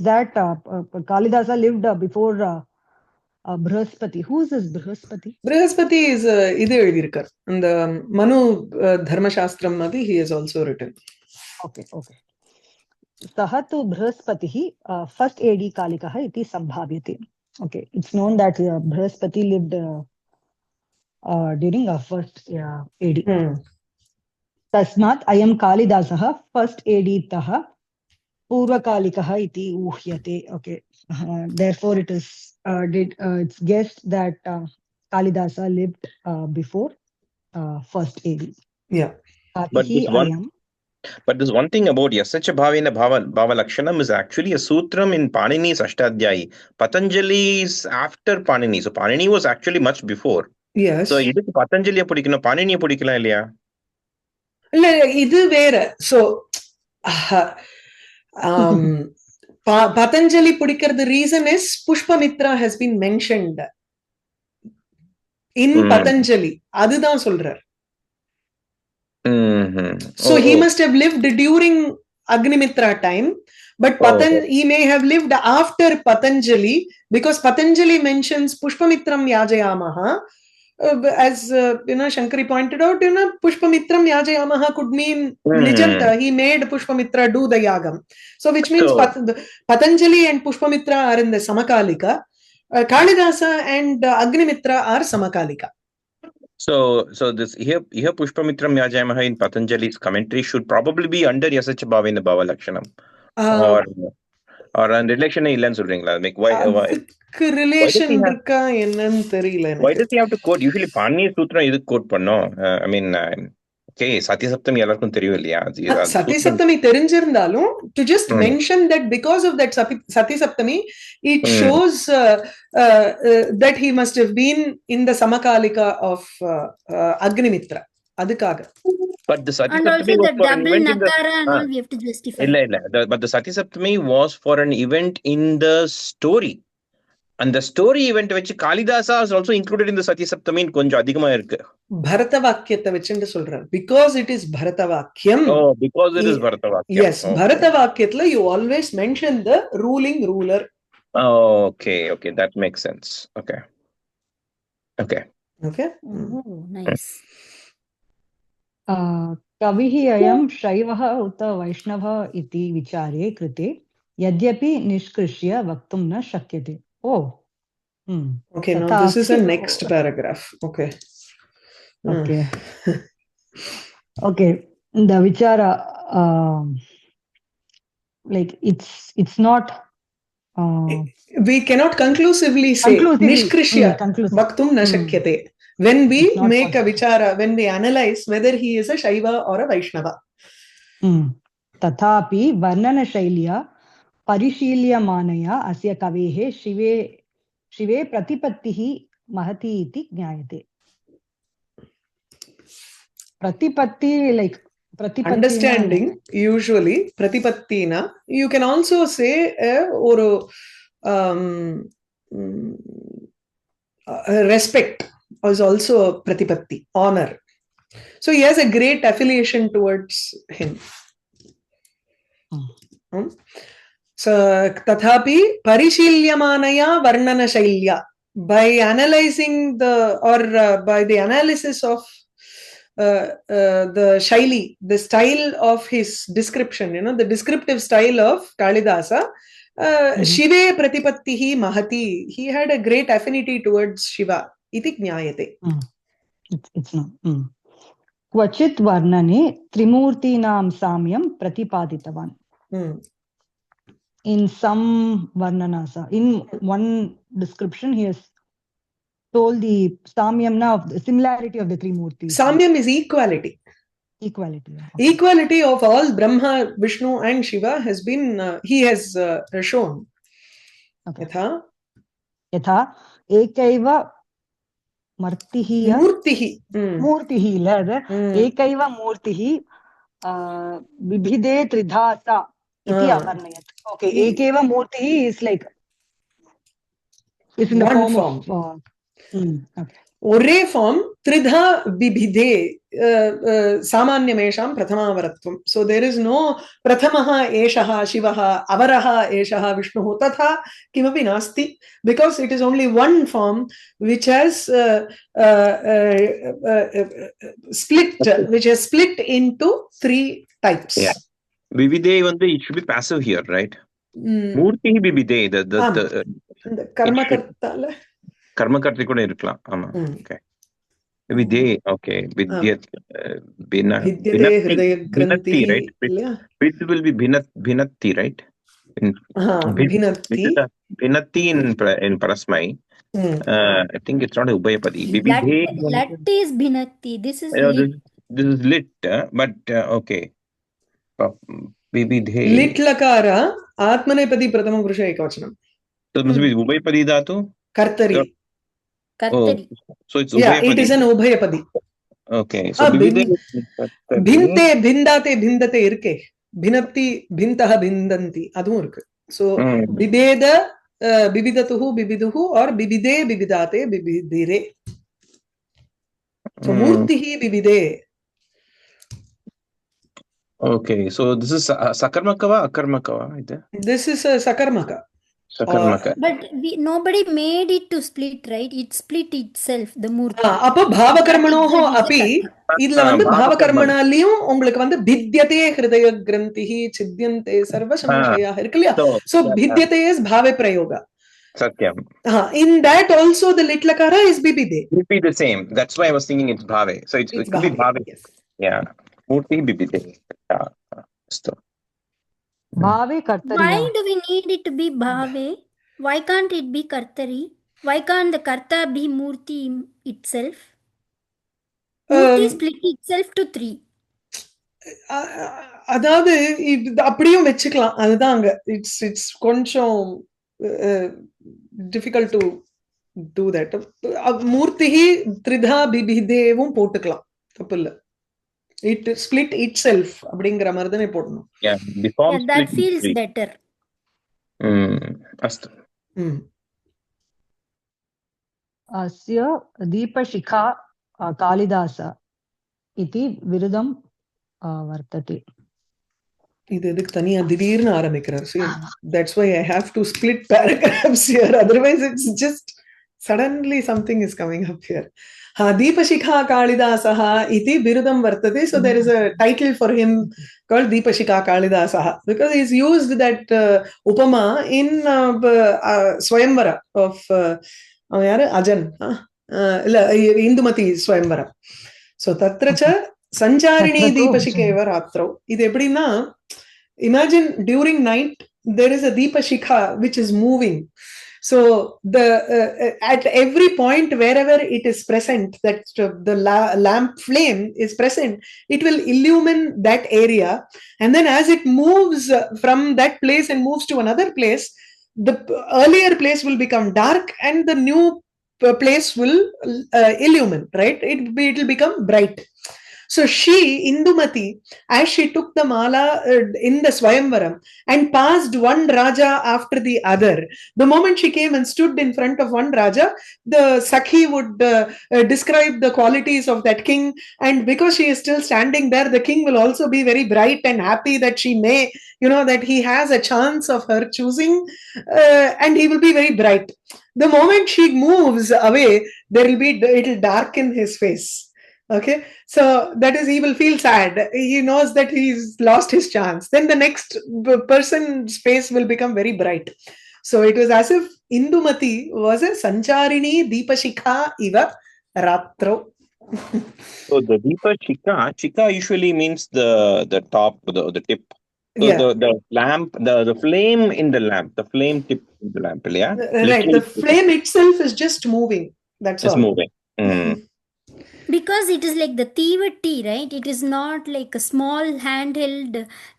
that Kalidasa lived before Brihaspati. Who is this Brihaspati? Brihaspati is idu elirikar and the Manu dharma shastram madhi he has also written. Okay. Sah tu Brihaspatiः first AD kalikah iti sambhavyate. Okay, it's known that Brihaspati lived during first AD. Tasmat ayam Kalidasah first AD tah purvakalikah iti uhyate. Okay, therefore it is it's guessed that Kalidasa lived before first AD. Yeah, but this one thing about yasacha bhavena bhava lakshanam is actually a sutram in Panini's Ashtadhyayi. Patanjali is after Panini, so Panini was actually much before. Yes. So idukku Patanjaliya pudikano Paniniya pudikala illaya? இல்ல இது வேற. So Patanjali பிடிக்கிறது reason is Pushpamitra has been mentioned in Patanjali. அதுதான் சொல்றார். So he must have lived during Agnimitra time, but he may have lived after Patanjali, because Patanjali mentions Pushpamitram Yajayamaha. As Shankari pointed out, Pushpamitram Yajayamaha could mean Nijanta. He made Pushpamitra do the yagam. So which means Patanjali and Pushpamitra are in the Samakalika. Kalidasa and Agnimitra are Samakalika. So this here Pushpamitram Yajayamaha in Patanjali's commentary should probably be under Yasacha Bhava in the Bhava Lakshanam. Or a relation இல்லன்னு சொல்றீங்களா? Like why relation இருக்கா என்னன்னு தெரியல எனக்கு. Why does he have to quote? Usually Pani Sutram எதுக்கு quote பண்ணோம்? I mean okay, Satya Saptami எல்லாருக்கும் தெரியும் இல்லையா? Satya Saptami தெரிஞ்சிருந்தாலும் to just mention that because of that Satya Saptami it shows that he must have been in the Samakalika of Agnimitra. அதுக்காக. But the Satya Saptami was for an event in the we have to justify. But the Satya Saptami was for an event in the story. And the story event which Kalidasa is also included in the Satya Saptami கொஞ்சம் அதிகமா இருக்கு. பரதவாக்கியத்தை வச்சுட்டு சொல்றேன். Because it is Bharatavakyam. Oh, because it is Bharatavakyam. Yes, Bharatavakyatla you always mention the ruling ruler. Oh, okay, that makes sense. Okay. Oh, nice. कविः अयं शैवः उत वैष्णवः इति विचारे कृते यद्यपि निष्कृष्य वक्तुं न शक्यते. Oh. Okay, now this is the next paragraph. Okay. The vichara, like it's not. We cannot conclusively say nishkrishya vaktum na shakyate. When we make a vichara, when we analyze whether he is a Shaiva or a Vaishnava. Tathapi varnana shailya parishilyamanaya asya kavehe शिवे प्रतिपत्तिः महती इति ज्ञायते. Pratipatti, like pratipatti understanding usually pratipattina. You can also say or respect is also pratipatti, honor. So he has a great affiliation towards him. So tathapi parishilyamanaya varnana shailya, by analyzing by the analysis of the shaili, the style of his description, the descriptive style of Kalidasa, Shive pratipattihi mahati, he had a great affinity towards Shiva iti jnayate. It's not. Kvachit varnane trimurtinam samyam pratipaditawan. In some varnanasa, in one description, he has told the samyam of the similarity of the three murtis. Samyam is equality. Equality of all Brahma, Vishnu and Shiva has been, he has shown. Yatha ekaiva murtihi illa ekaiva murtihi vibhide tridhasa iti avarnayat. Okay, ekaiva murtihi is like it's in the form of ஒரே form த்ரிதா விபிதே சாமான்யமேஷாம் பிரதமாவரத்வம். So there is no prathamaha eshaha shivaha avaraha eshaha vishnuhu tatha kimapi nasti, because it is only one form which has split into three types. Vivide it should be passive here, right? Murti vivide, the karmakartala கர்மகர்த்தி கூட இருக்கலாம். ஆமா. Okay. விதே okay வித்யத் வித்யதே ஹிருதய கிரந்தி, right? It will be bhinatti, right? Bhinatti in parasmai. I think it's not a ubhayapadi. Lat is bhinatti. This is lit, but okay. Vibidhe. Lit lakara atmanepadi prathama purusha ekavachanam. So it must be ubhayapadi dhatu. Kartari. Oh, so it's it is an ubhayapadi. Okay. So bibide. Bhinte, bhindate, bhindate irukke. Bhinapti, bhintaha, bhindanti. அதுவும் இருக்கு. So bibeda, bibidatuhu, bibiduhu, or bibide, bibidate, bibidire. So murtihi bibide. Okay. So this is sakarmakava, akarmakava. This is a sakarmaka. Sakarmaka. But nobody made it to split, right? It split itself, the murti. அப்ப பாவகர்மணோஹோ அப்பி இதுல வந்து பாவகர்மணாலயும் உங்களுக்கு வந்து பித்யதே ஹிருதய கிரந்திஹி சித்யந்தே சர்வ சம்சயா இருக்கு இல்லையா? So பித்யதே is bhave prayoga. Satyam. In that also the litlakara is bibide. It be the same. That's why I was thinking it's bhave. So it could be bhave. Yes. Yeah. Murti bibide. Yeah. So. Bhave kartari. Why do we need it to be bhave? Why can't it be kartari? Why can't the karta be murti itself? Murti split itself to 3. அதாவது அப்படியும் வச்சுக்கலாம். அதுதான் அங்க it's கொஞ்சம் difficult to do that. மூர்த்திஹி த்ரிதா பிபிதேவும் போட்டுக்கலாம், தப்பு இல்ல. It split itself அப்படிங்கிற மாதிரி தானே போடணும். That feels better. Astu. Asya Deepashikha Kalidasa iti viridam vartate. இது எதுக்கு தனியா திடீர்னு ஆரம்பிக்கிறார்? See, that's why I have to split paragraphs here. Otherwise it's just suddenly something is coming up here. Deepashikha Kalidasaha iti biridam vartate. So there is a title for him called Deepashikha Kalidasaha because he's used that upama in Swayamvara of Ajan, Indumati Swayamvara. So tatracha Sancharini Deepashikeva Ratrau. இது எப்படின்னா, imagine during night there is a Deepashikha which is moving. So the at every point wherever it is present, that the lamp flame is present, it will illumine that area, and then as it moves from that place and moves to another place, the earlier place will become dark and the new place will illumine, right? It will become bright. So she, Indumati, as she took the mala in the Swayamvaram and passed one Raja after the other, the moment she came and stood in front of one Raja, the Sakhi would describe the qualities of that king, and because she is still standing there, the king will also be very bright and happy that she may, that he has a chance of her choosing, and he will be very bright. The moment she moves away, it will darken his face. Okay, so that is, he will feel sad. He knows that he's lost his chance. Then the next person's face will become very bright. So it was as if Indumati was a Sancharini Deepashikha iva Ratro. So the Deepashikha, Chika usually means the top, the tip. So Yeah. the lamp, the flame in the lamp, the flame tip in the lamp, yeah? Right, the flame itself is just moving. That's all. It's moving. Because it is like the Tivati, right? It is not like a small handheld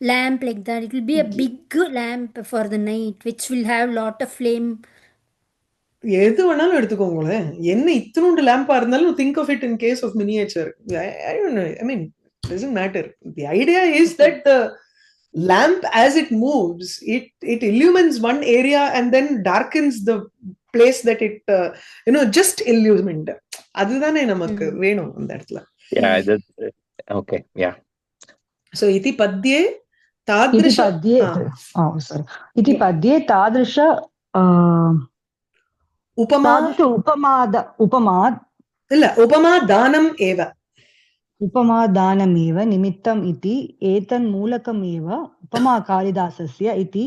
lamp like that. It will be a big lamp for the night, which will have lot of flame. எது வேணாலும் எடுத்துக்கோங்களேன். என்ன இத்தனோண்டு லேம்பா இருந்தாலும் think of it in case of miniature. I don't know. I mean, it doesn't matter. The idea is that the lamp, as it moves, it illumines one area and then darkens the place that it just illumined. அதுதானே நமக்கு வேணும் அந்த இடத்துல. Yeah, okay, yeah. So iti padye tadrisha iti padye tadrisha upamadanam eva. उपमादानमेव निमित्तम् इति एतन् मूलकमेव उपमा कालिदासस्य इति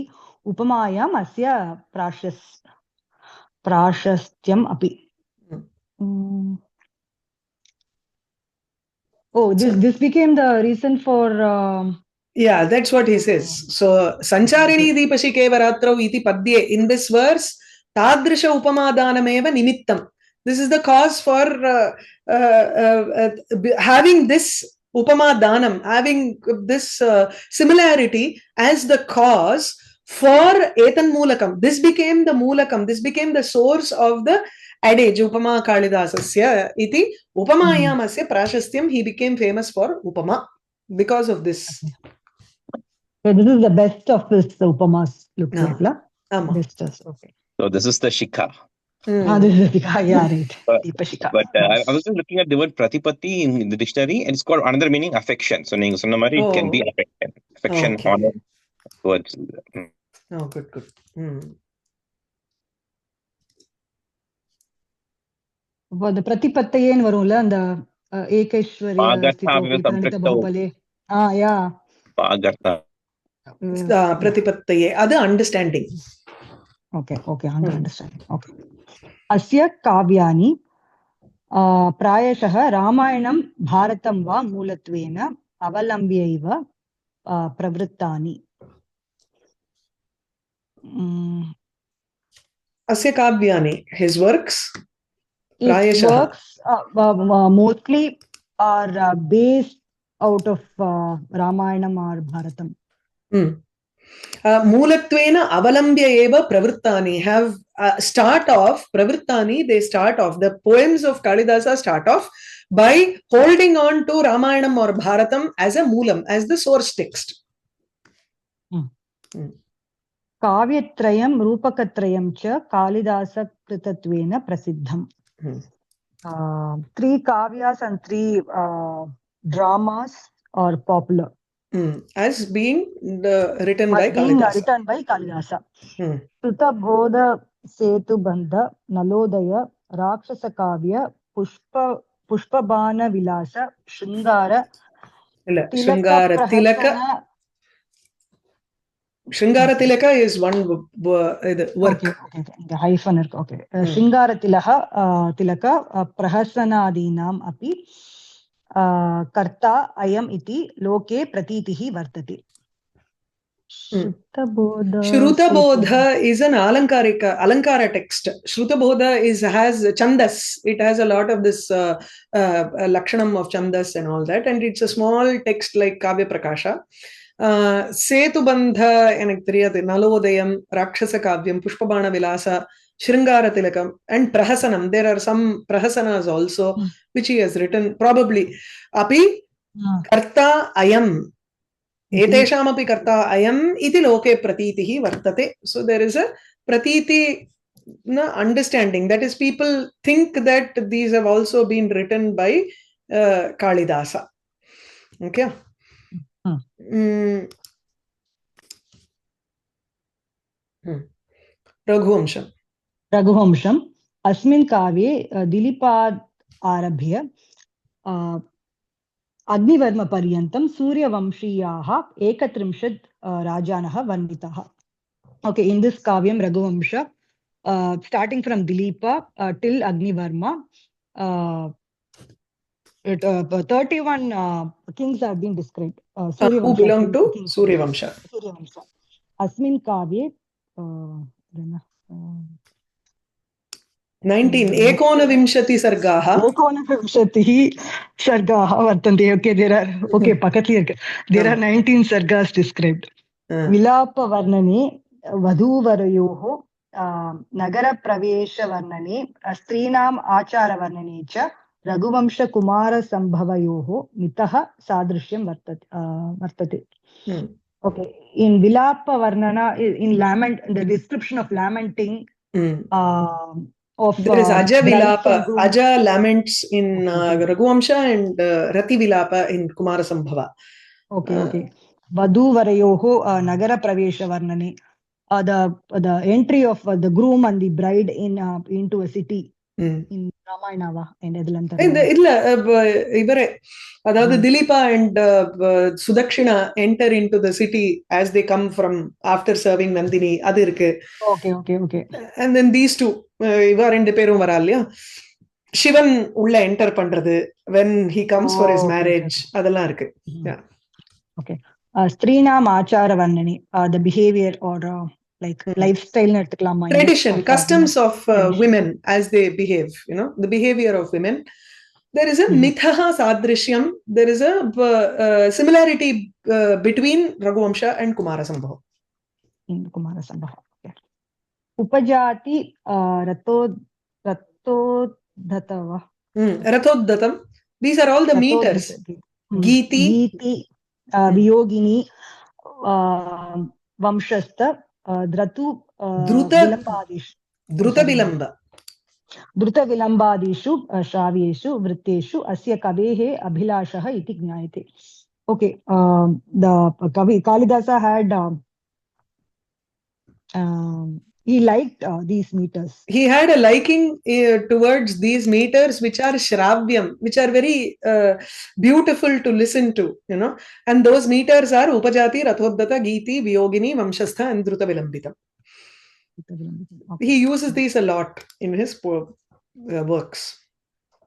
उपमायाम् अस्य प्राशस्त्यम् अपि. Oh, this became the reason for yeah, that's what he says. So Sancharini Deepashikeva Ratrau iti padye, in this verse, tadrisha upamadanameva nimittam. This is the cause for having this upama danam, having this similarity as the cause for etan moolakam. This became the moolakam. This became the source of the adage upama kalidasasya iti upamayam asya prashastyam. He became famous for upama because of this. So this is the best of his upamas, looks like, la? Best, okay. So this is the shikha. This is the shikha, yeah, right. But I was just looking at the word pratipatti in the dictionary, and it's got another meaning, affection. So it can be affection, honor towards. Oh, good. The pratipattayen varumla and the ekashwarya stito vipanita bahupale. Yeah. Pratipattaye. That's understanding. Okay, understanding. Okay. Asya kavyani prayashah Ramayanam Bharatam va Mulatvena Avalambyaiva Pravrittani. Asya kavyani, his works. His works mostly are based out of Ramayanam or Bharatam. Moolatvena avalambya eva pravrittani have start off, pravrittani, they start off, the poems of Kalidasa start off by holding on to Ramayanam or Bharatam as a moolam, as the source text. Kavyatrayam Rupakatrayam cha Kalidasa Kritattvena Prasiddham. 3 kavyas and 3 dramas are popular. As being written by Kalidasa. Sutta Bodha Setu Bandha Nalodaya Rakshasa Kavya Pushpabana Vilasa Shringara Tilaka Shringara Tilaka is one work. Okay. The hyphen. Okay. Shringara Tilaka Prahasanadinam api karta ayam iti loke pratitihi vartati. Shruta Bodha is an Alankara text. Shruta Bodha has chandas. It has a lot of this lakshanam of chandas and all that, and it's a small text like Kavya Prakasha. Setubandha enaktriyate Nalodayam, Rakshasa Kavyam, Pushpabana Vilasa, Shringara Tilakam, and Prahasanam. There are some Prahasanas also, which he has written, probably. Api Karta Ayam. Etesham api Karta Ayam iti loke pratitihi vartate. So there is a pratiti understanding. That is, people think that these have also been written by Kalidasa. Okay. Raghuvansham Asmin Kavye Dilipad Arabhya Agnivarma Paryantam Surya Vamshiyaha Ekatrimshad Rajanaha Vanditaha. Okay, in this Kavyam Raghuvamsha, starting from Dilipa till Agnivarma, 31 kings have been described. Who belong to Surya Vamsha. Asmin Kavye 19 Ekonavimshati Sargaha. Ekonavimshati Sargaha Vartante. Okay, there are 19 Sargas described. Vilapa Varnane Vadhuvarayoho Nagara Pravesha Varnane Strinam Achara Varnane cha Raghuvamsha Kumara Sambhavayoho Mitaha Sadrishyam Vartate. Okay, in Vilapa Varnana, in lament, the description of lamenting there is Aja Vilapa. Aja laments in Raghuvamsha and Rati Vilapa in Kumara Sambhava. Okay. Vadhu Varayoho Nagara Pravesha Varnane. The entry of the groom and the bride into a city in Ramayana and அதாவது Dilipa and Sudakshina enter into the city as they come from after serving Nandini. அது இருக்கு. Okay. And then these two, இவா ரெண்டு பேரும் வரா இல்லையா, சிவன் உள்ள enter பண்றது when he comes for his marriage, அதெல்லாம் இருக்கு. Okay. Strinam Achara Varnani, the behavior or lifestyle tradition, customs of women as they behave, the behavior of women. There is a mithaha sadrishyam, there is a similarity between Raghuvamsha and Kumara Sambhava. in Kumara Sambhava. Okay. Upajati Ratodhatava. Rathoddatam. These are all the meters. Geeti. Geeti Viyogini Vamshastha Dratu Vilambadish. Druta Vilamba. Druta Vilambadishu Shravyeshu Vritteshu Asya Kavehe Abhilashaha iti Gnayate. Okay, the Kavi Kalidasa had he liked these meters. He had a liking towards these meters, which are shravyam, which are very beautiful to listen to, you know. And those meters are Upajati, Rathodata, Geeti, Viyogini, Vamshastha, and Druta Vilambitam. Okay. He uses these a lot in his works.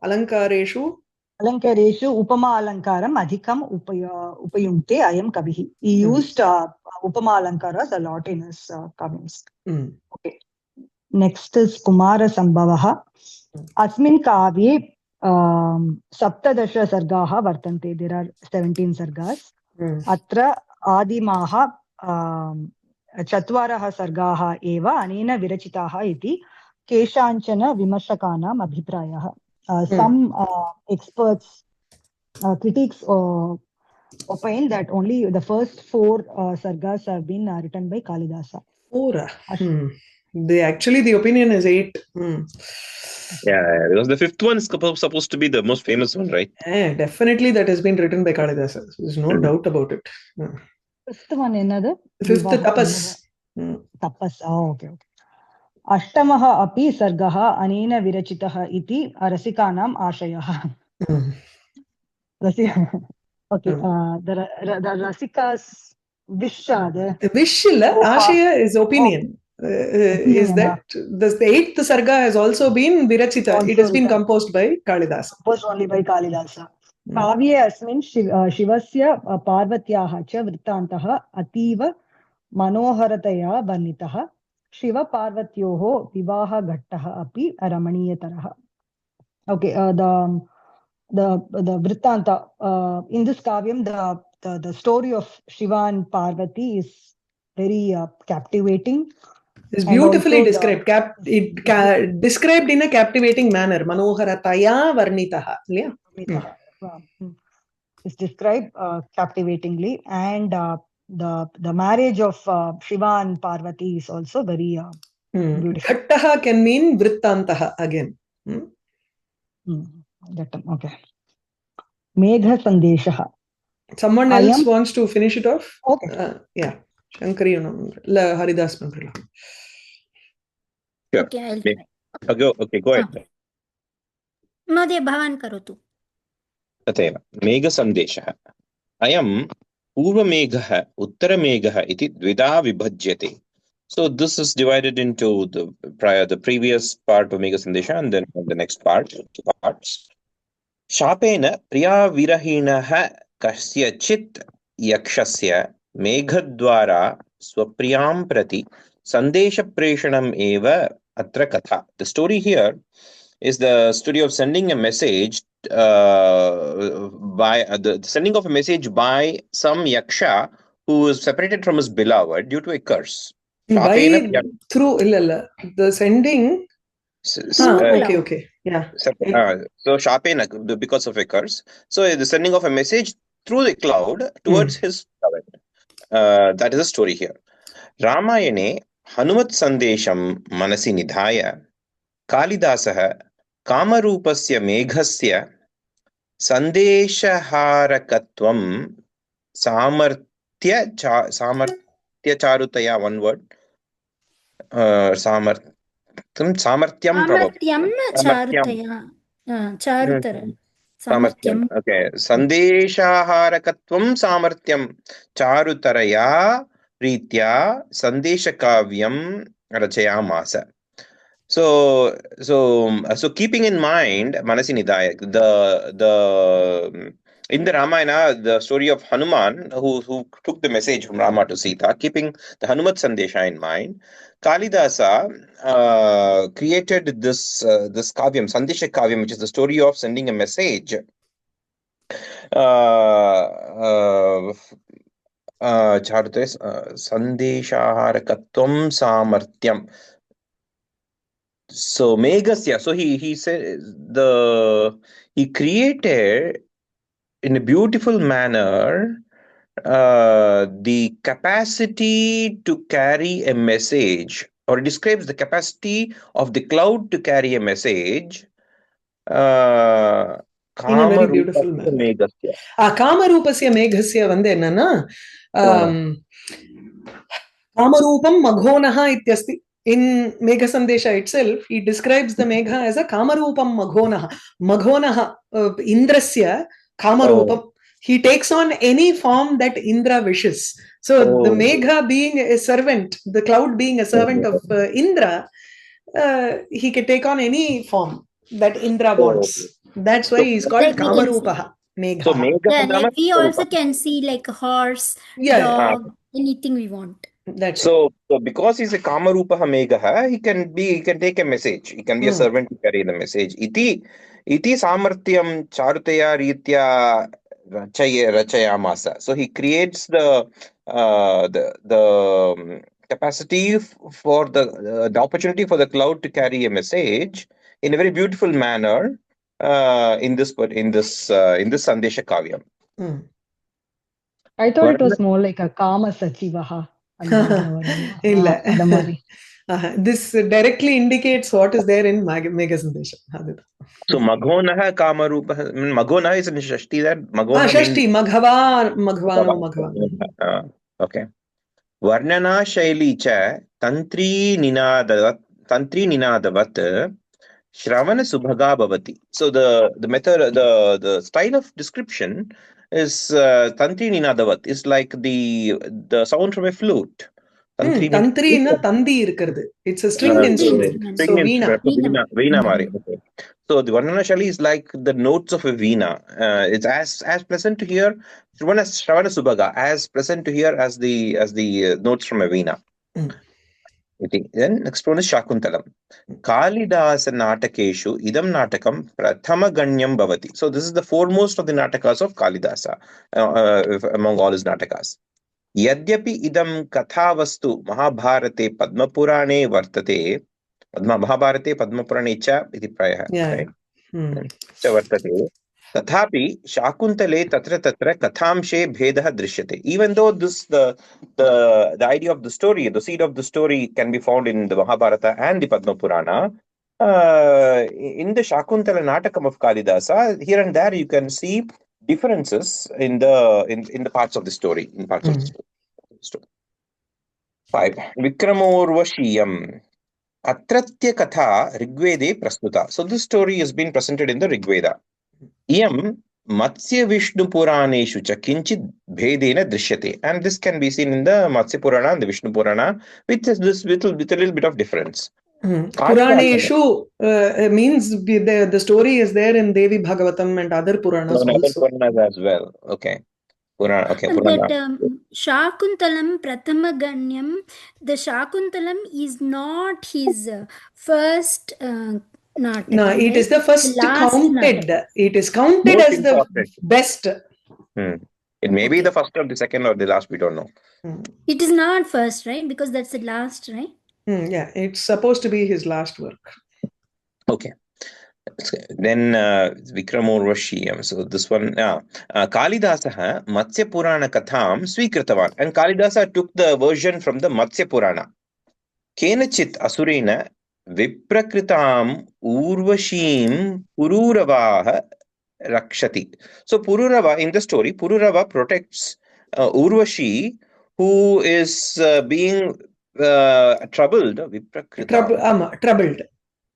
Alankareshu Upama Alankaram Adhikam Upayunte Ayam Kavihi. He used Upama Alankaras a lot in his kavins. Okay. Next is Kumara Sambhavaha. Asmin Kavye Saptadasha Sargaha Vartante. There are 17 sargas. Atra Adimaha Chatvaraha Sargaha Eva Anena Virachitaha iti Keshanchana Vimashakanam Abhiprayaha. Some experts, critics opine that only the first 4 sargas have been written by Kalidasa. 4. The opinion is 8. Yeah, because the 5th one is supposed to be the most famous one, right? Yeah, definitely that has been written by Kalidasa. There's no doubt about it. 5th one another? 5th Tapas. Tapas. Oh, okay. Ashtamaha api sargaha anena virachitaha iti rasikanam ashayah. Okay, the Rasikas Vishad. Vishila, Ashaya is opinion. Is that the 8th sarga has also been Virachita. Also it has been composed by Kalidasa. Composed only by Kalidasa. Kavye asmin Shivasya Parvatyaha cha Vrittantaha Ativa Manoharataya Varnitaha Shiva Parvatyoho Vivaha Ghattaha api Ramaniyataraha. Okay, the Vrittanta in this kavyam, the story of Shiva and Parvati is very captivating. It's beautifully described. Described in a captivating manner. Manoharataya varnitaha. Yeah. It's described captivatingly, and the marriage of Shiva and Parvati is also very beautiful. Ghattaha can mean vrittantaha again. Okay. Megha Sandeshaha. Someone else wants to finish it off? Okay. Yeah. Shankari, Haridas Mandala. Sure. Okay, I'll try. Okay, go ahead. Madhya Bhavan Karotu. तथैव मेघसन्देशः अयं पूर्वमेघः उत्तरमेघः इति द्विधा विभज्यते. So this is divided into the previous part of Megha and then the next part, 2 parts. Shapena priyavirahinaha kasyachit yakshasya meghadvara swapriyam prati sandesha preshanam eva atra katha. The story here is the story of sending a message by the sending of a message by some yaksha who is separated from his beloved due to a curse. Through the sending. Okay. Yeah. So Shapena, because of a curse. So the sending of a message through the cloud towards his beloved. That is the story here. Ramayane Hanumat Sandesham Manasi Nidhaya Kalidasah Kamarupasya Meghasya Sandeshaharakatvam Samartya Charutaya, one word. Samartyam Samartyam. Okay. Sandeshaharakatvam Samartyam Charutaraya Ritya Sandeshakavyam Rachayamasa. So keeping in mind Manasi Nidaya, the in the Ramayana, the story of Hanuman who took the message from Rama to Sita, keeping the Hanumat Sandesha in mind, Kalidasa created this kavyam, Sandesha Kavyam, which is the story of sending a message Charute Sandeshaharakatvam Samarthyam. So Megasya, so he said he created in a beautiful manner the capacity to carry a message, or it describes the capacity of the cloud to carry a message. In a very Kamarupasya beautiful manner. Megasya. Kamarupasya Meghasya வந்து என்னன்னா Kamarupam Maghonaha ityasti. In Megha Sandesha itself, he describes the Megha as a Kamarupam Maghonaha. Maghonaha, Indrasya Kamarupam. He takes on any form that Indra wishes. So the Megha being a servant, the cloud being a servant of Indra, he can take on any form that Indra wants. That's why he's called Like Kamarupaha. Megha. So Megha yeah, like we also can see like a horse, dog, anything we want. That's so because he's a Kamarupaha Megaha, he can take a message. He can be a servant to carry the message. Iti Samarthyam Charutaya Ritya Rachayamasa. So he creates the capacity for the opportunity for the cloud to carry a message in a very beautiful manner in this Sandesha Kavyam. I thought it was more like a Kama Sachivaha. This directly indicates what is there in Megha Sandesha. So Maghonaha Kamarupaha, Maghonaha is in Shashti that Maghona Shashti, Maghvano. Okay. Varnana Shaili cha Tantri Ninadavat Shravana Subhaga Bhavati. So the method, the style of description is Tantri Ninadavat. Is like the sound from a flute. Tantri na tandi irukkuradhu. It's a string instrument. So veena mari. Okay. So the Varnana Shaili is like the notes of a veena. It's as pleasant to hear. Shravana Subhaga, as pleasant to hear as the notes from a veena. Then next one is Shakuntalam. Kalidasa Natakeshu Idam Natakam Prathama Ganyam Bhavati. So this is the foremost of the Natakas of Kalidasa among all his Natakas. Yadyapi idam kathavastu Mahabharate Padmapurane vartate. Mahabharate Padmapurane cha iti prayah. Right? Cha vartate. Tathapi Shakuntale tatra kathamshe bhedah drishyate. Even though the idea of the story, the seed of the story can be found in the Mahabharata and the Padma Purana, in the Shakuntala Natakam of Kalidasa, here and there you can see differences in the parts of the story. In parts of the story. 5. Vikramorvashiyam. Atratya Katha Rigvede Prastuta. So this story has been presented in the Rigveda. Iyam Matsya Vishnu Puraneshu cha kinchit bhedena drishyate. And this can be seen in the Matsya Purana and the Vishnu Purana with a little bit of difference. Puraneshu means the story is there in Devi Bhagavatam and other Puranas also. Other Puranas as well. Okay. Purana. Okay. Purana. But Shakuntalam Prathama Ganyam, the Shakuntalam is not his first Natakam. No, it is the first counted. It is counted as the best. It may be the first or the second or the last, we don't know. It is not first, right? Because that's the last, right? Yeah, it's supposed to be his last work. Okay. Then Vikramorvashiyam. So this one, Kalidasaha Matsya Purana Katham Swikritavan. And Kalidasa took the version from the Matsya Purana. Kenachit Asurena Viprakritam Urvashim Pururavaha Rakshati. So Pururava, in the story, Pururava protects Urvashi, who is being troubled.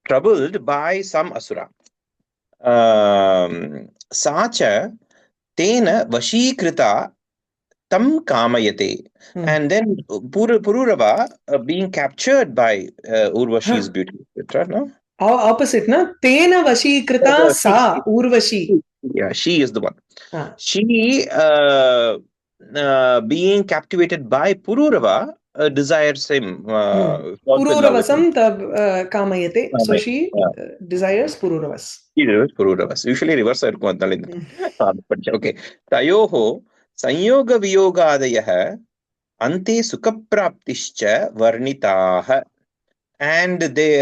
Troubled by some asura. Sacha tena vashikrita tam kamayate. And then Pururava being captured by Urvashi's beauty. No? Opposite, na? Tena vashikrita sa Urvashi. Yeah, she is the one. She being captivated by Pururava desires him. Pururavasam tab kamayate. So she desires Pururavas. He desires Pururavas. Usually reverse. Okay. Tayoho संयोगवियोगादयः अन्ते सुखप्राप्तिश्च वर्णिताः. And they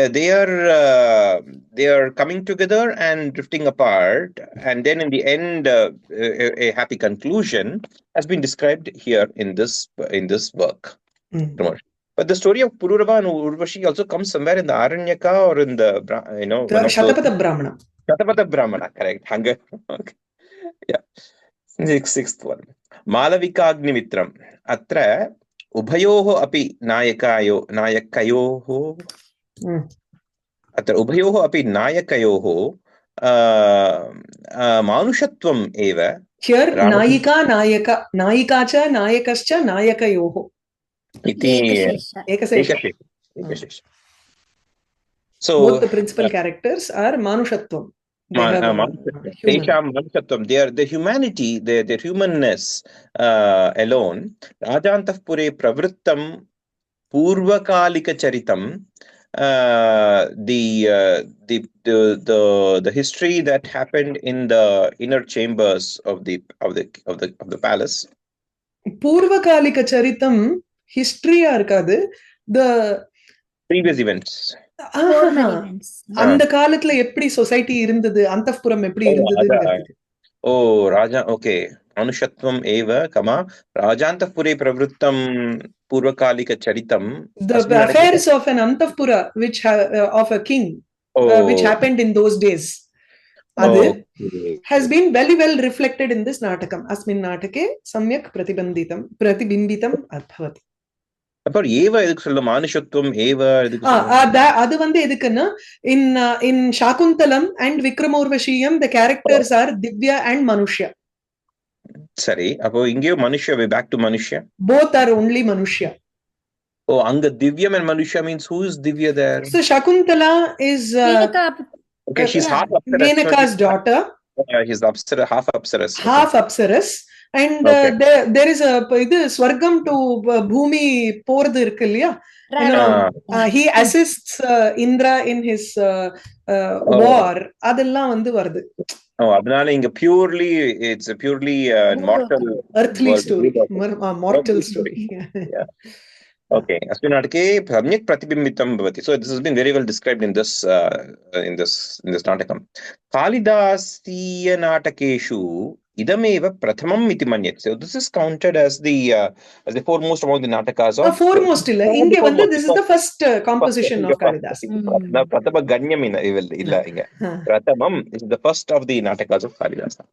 are coming together and drifting apart, and then in the end a happy conclusion has been described here in this work. But the story of Pururava and Urvashi also comes somewhere in the Aranyaka or in the The Shatapatha Brahmana. Shatapatha Brahmana, correct. Hunger. Okay. Yeah. Sixth one. Malavikagnimitram. Atra उभयोः अपि नायकयोः अत्र उभयोः अपि नायकयोः मानुषत्वम् एव. Here नायिका नायिका च नायकश्च नायकयोः इति एकशेष. So both the principal characters are manushatvam. तेषां मनुष्यत्वं, their humanity, their humanness alone. राजान्तःपुरे प्रवृत्तं पूर्वकालिकचरितं, the history that happened in the inner chambers of the palace. பூர்வகாலிகச்சரிதம் ஹிஸ்டரியா இருக்காது, the previous events. அந்த காலத்துல எப்படி சொசைட்டி இருந்தது, அந்தப்புறம் எப்படி இருந்தது. ஓ ராஜா, ஓகே. மனுஷத்வம் ஏவ comma ராஜாந்தப்புரே பிரவృத்தம் பூர்வகாலிகச்சரிதம். The affairs of an antapura which of a king which happened in those days, adu has been very well reflected in this natakam. Asmin natake samyak pratibimbitam abhavati. அப்ப ஏவ எதுக்கு சொல்ல, மானுஷத்துவம் ஏவ எதுக்கு? அது எதுக்குன்னா in Shakuntalam and Vikramorvashiyam the characters are Divya and Manushya. சரி, அப்போ இங்கேயோ Manushya, back to Manushya. Both are only Manushya. Oh, அங்க Divyam and Manushya means who is Divya there? So Shakuntala is okay, she's half Apsaras. Menaka's daughter. He's half Apsaras. Half Apsaras. And there is a Swargam to Bhumi போறது இருக்கு இல்லையா, he assists Indra in his war, அதெல்லாம் வருது. அதனால இங்க purely it's a purely mortal earthly story, mortal story. Okay, अस्मिन् नाटके सम्यक् प्रतिबिम्बितं भवति. So this has been very well described in this नाटकं. कालिदासीय नाटकेषु idameva pratamam iti manyate. So this is counted as the foremost among the natakas. Foremost illa inge this is the first composition of Kalidasa. Na pratama ganyam illa inga. Pratamam is the first of the natakas of Kalidasa.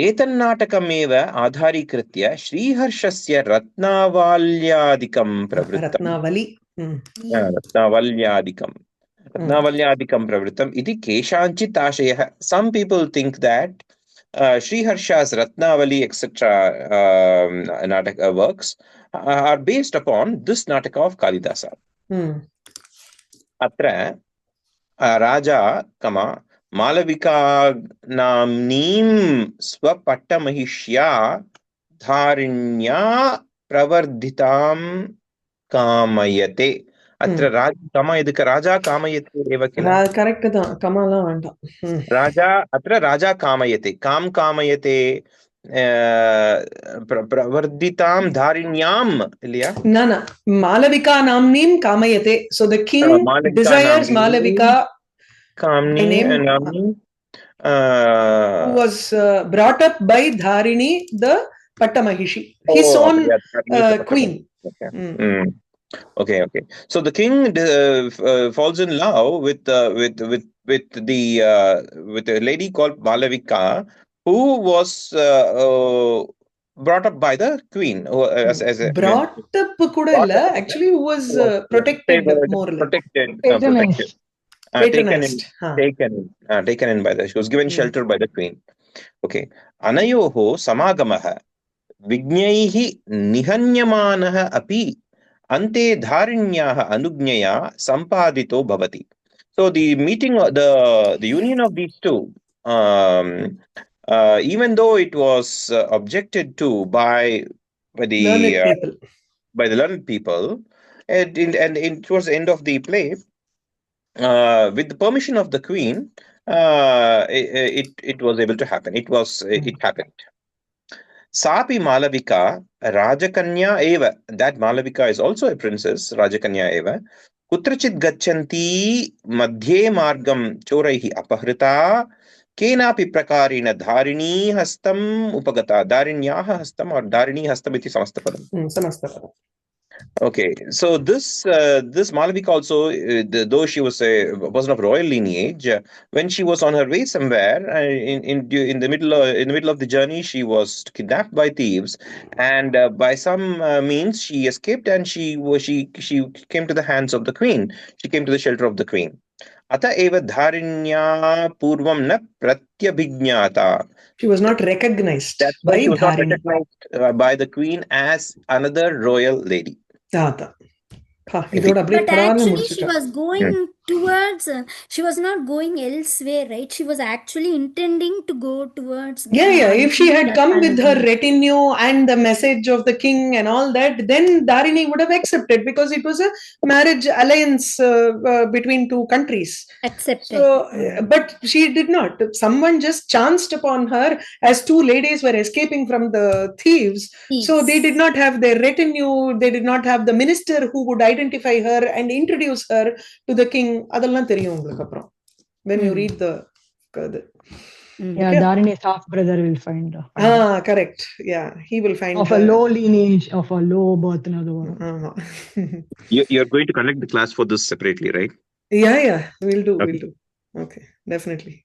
एतन्नाटकमेव आधारीकृत्य श्रीहर्षस्य रत्नावल्यादिकं प्रवृत्तं. रत्नावल्यादिकं प्रवृत्तम् इति केषाञ्चित् आशयः. Some people think that Sriharsha's Ratnavali etc. Nataka works are based upon this Nataka of Kalidasa. Atra Raja kama Malavika namnim swapattamahishya dharinya pravardhitam kamayate. Atra Raja kama edukku Raja kamayate eva kila. Correct da, kamala vanda. Raja atra Raja kamayate, kamayate pravardhitam dharinyam ilya. Na Malavika namnim kamayate. So the king desires Malavika Kamni who was brought up by Dharini the Pattamahishi, his own queen. Okay. So the king falls in love with a lady called Malavika, who was brought up by the queen. Brought up kuda illa, actually who was protected more like. Protected. Taken in by the, she was given shelter by the queen. Okay. Anayoho samagamaha vignaihi nihanyamanaha api ante dharinyaha anugnaya sampadito bhavati. So the meeting, the union of these two, even though it was objected to by the learned people, and towards the end of the play, with the permission of the queen, it was able to happen. It happened. Sapi Malavika, Rajakanya eva. That Malavika is also a princess, Rajakanya eva. Kutrachit gachanti madhye margam choraihi apahrita. Kenapi prakarina dharini hastam upagata. Dharinyaha hastam or dharini hastam iti samastapadam. Samastapadam. Okay, so this Malavika also, though she was a person of royal lineage, when she was on her way somewhere, in the middle of the journey, she was kidnapped by thieves, and by some means she escaped, and she came to the hands of the queen. She came to the shelter of the queen. Ata eva dharinya purvam na pratyabhignata. She was not recognized That's why by she was not Dharini. recognized by the queen as another royal lady. இதோட அப்படியே But படார்னு actually, she முடிச்சுட்டா. was going towards, she was not going elsewhere, right? She was actually intending to go towards. Yeah. If she had that come with her palace. retinue and the message of the king and all that, then Dharini would have accepted because it was a marriage alliance between two countries. Accepted. So, but she did not. Someone just chanced upon her as two ladies were escaping from the thieves. So they did not have their retinue. They did not have the minister who would identify her and introduce her to the king. அதெல்லாம் தெரியும் உங்களுக்கு அப்புறம். When you read the yeah, Dharini's half brother will find correct. Yeah, he will find of her. a low lineage, of a low birth. You're going to conduct the class for this separately, right? Yeah, we'll do. Okay, definitely.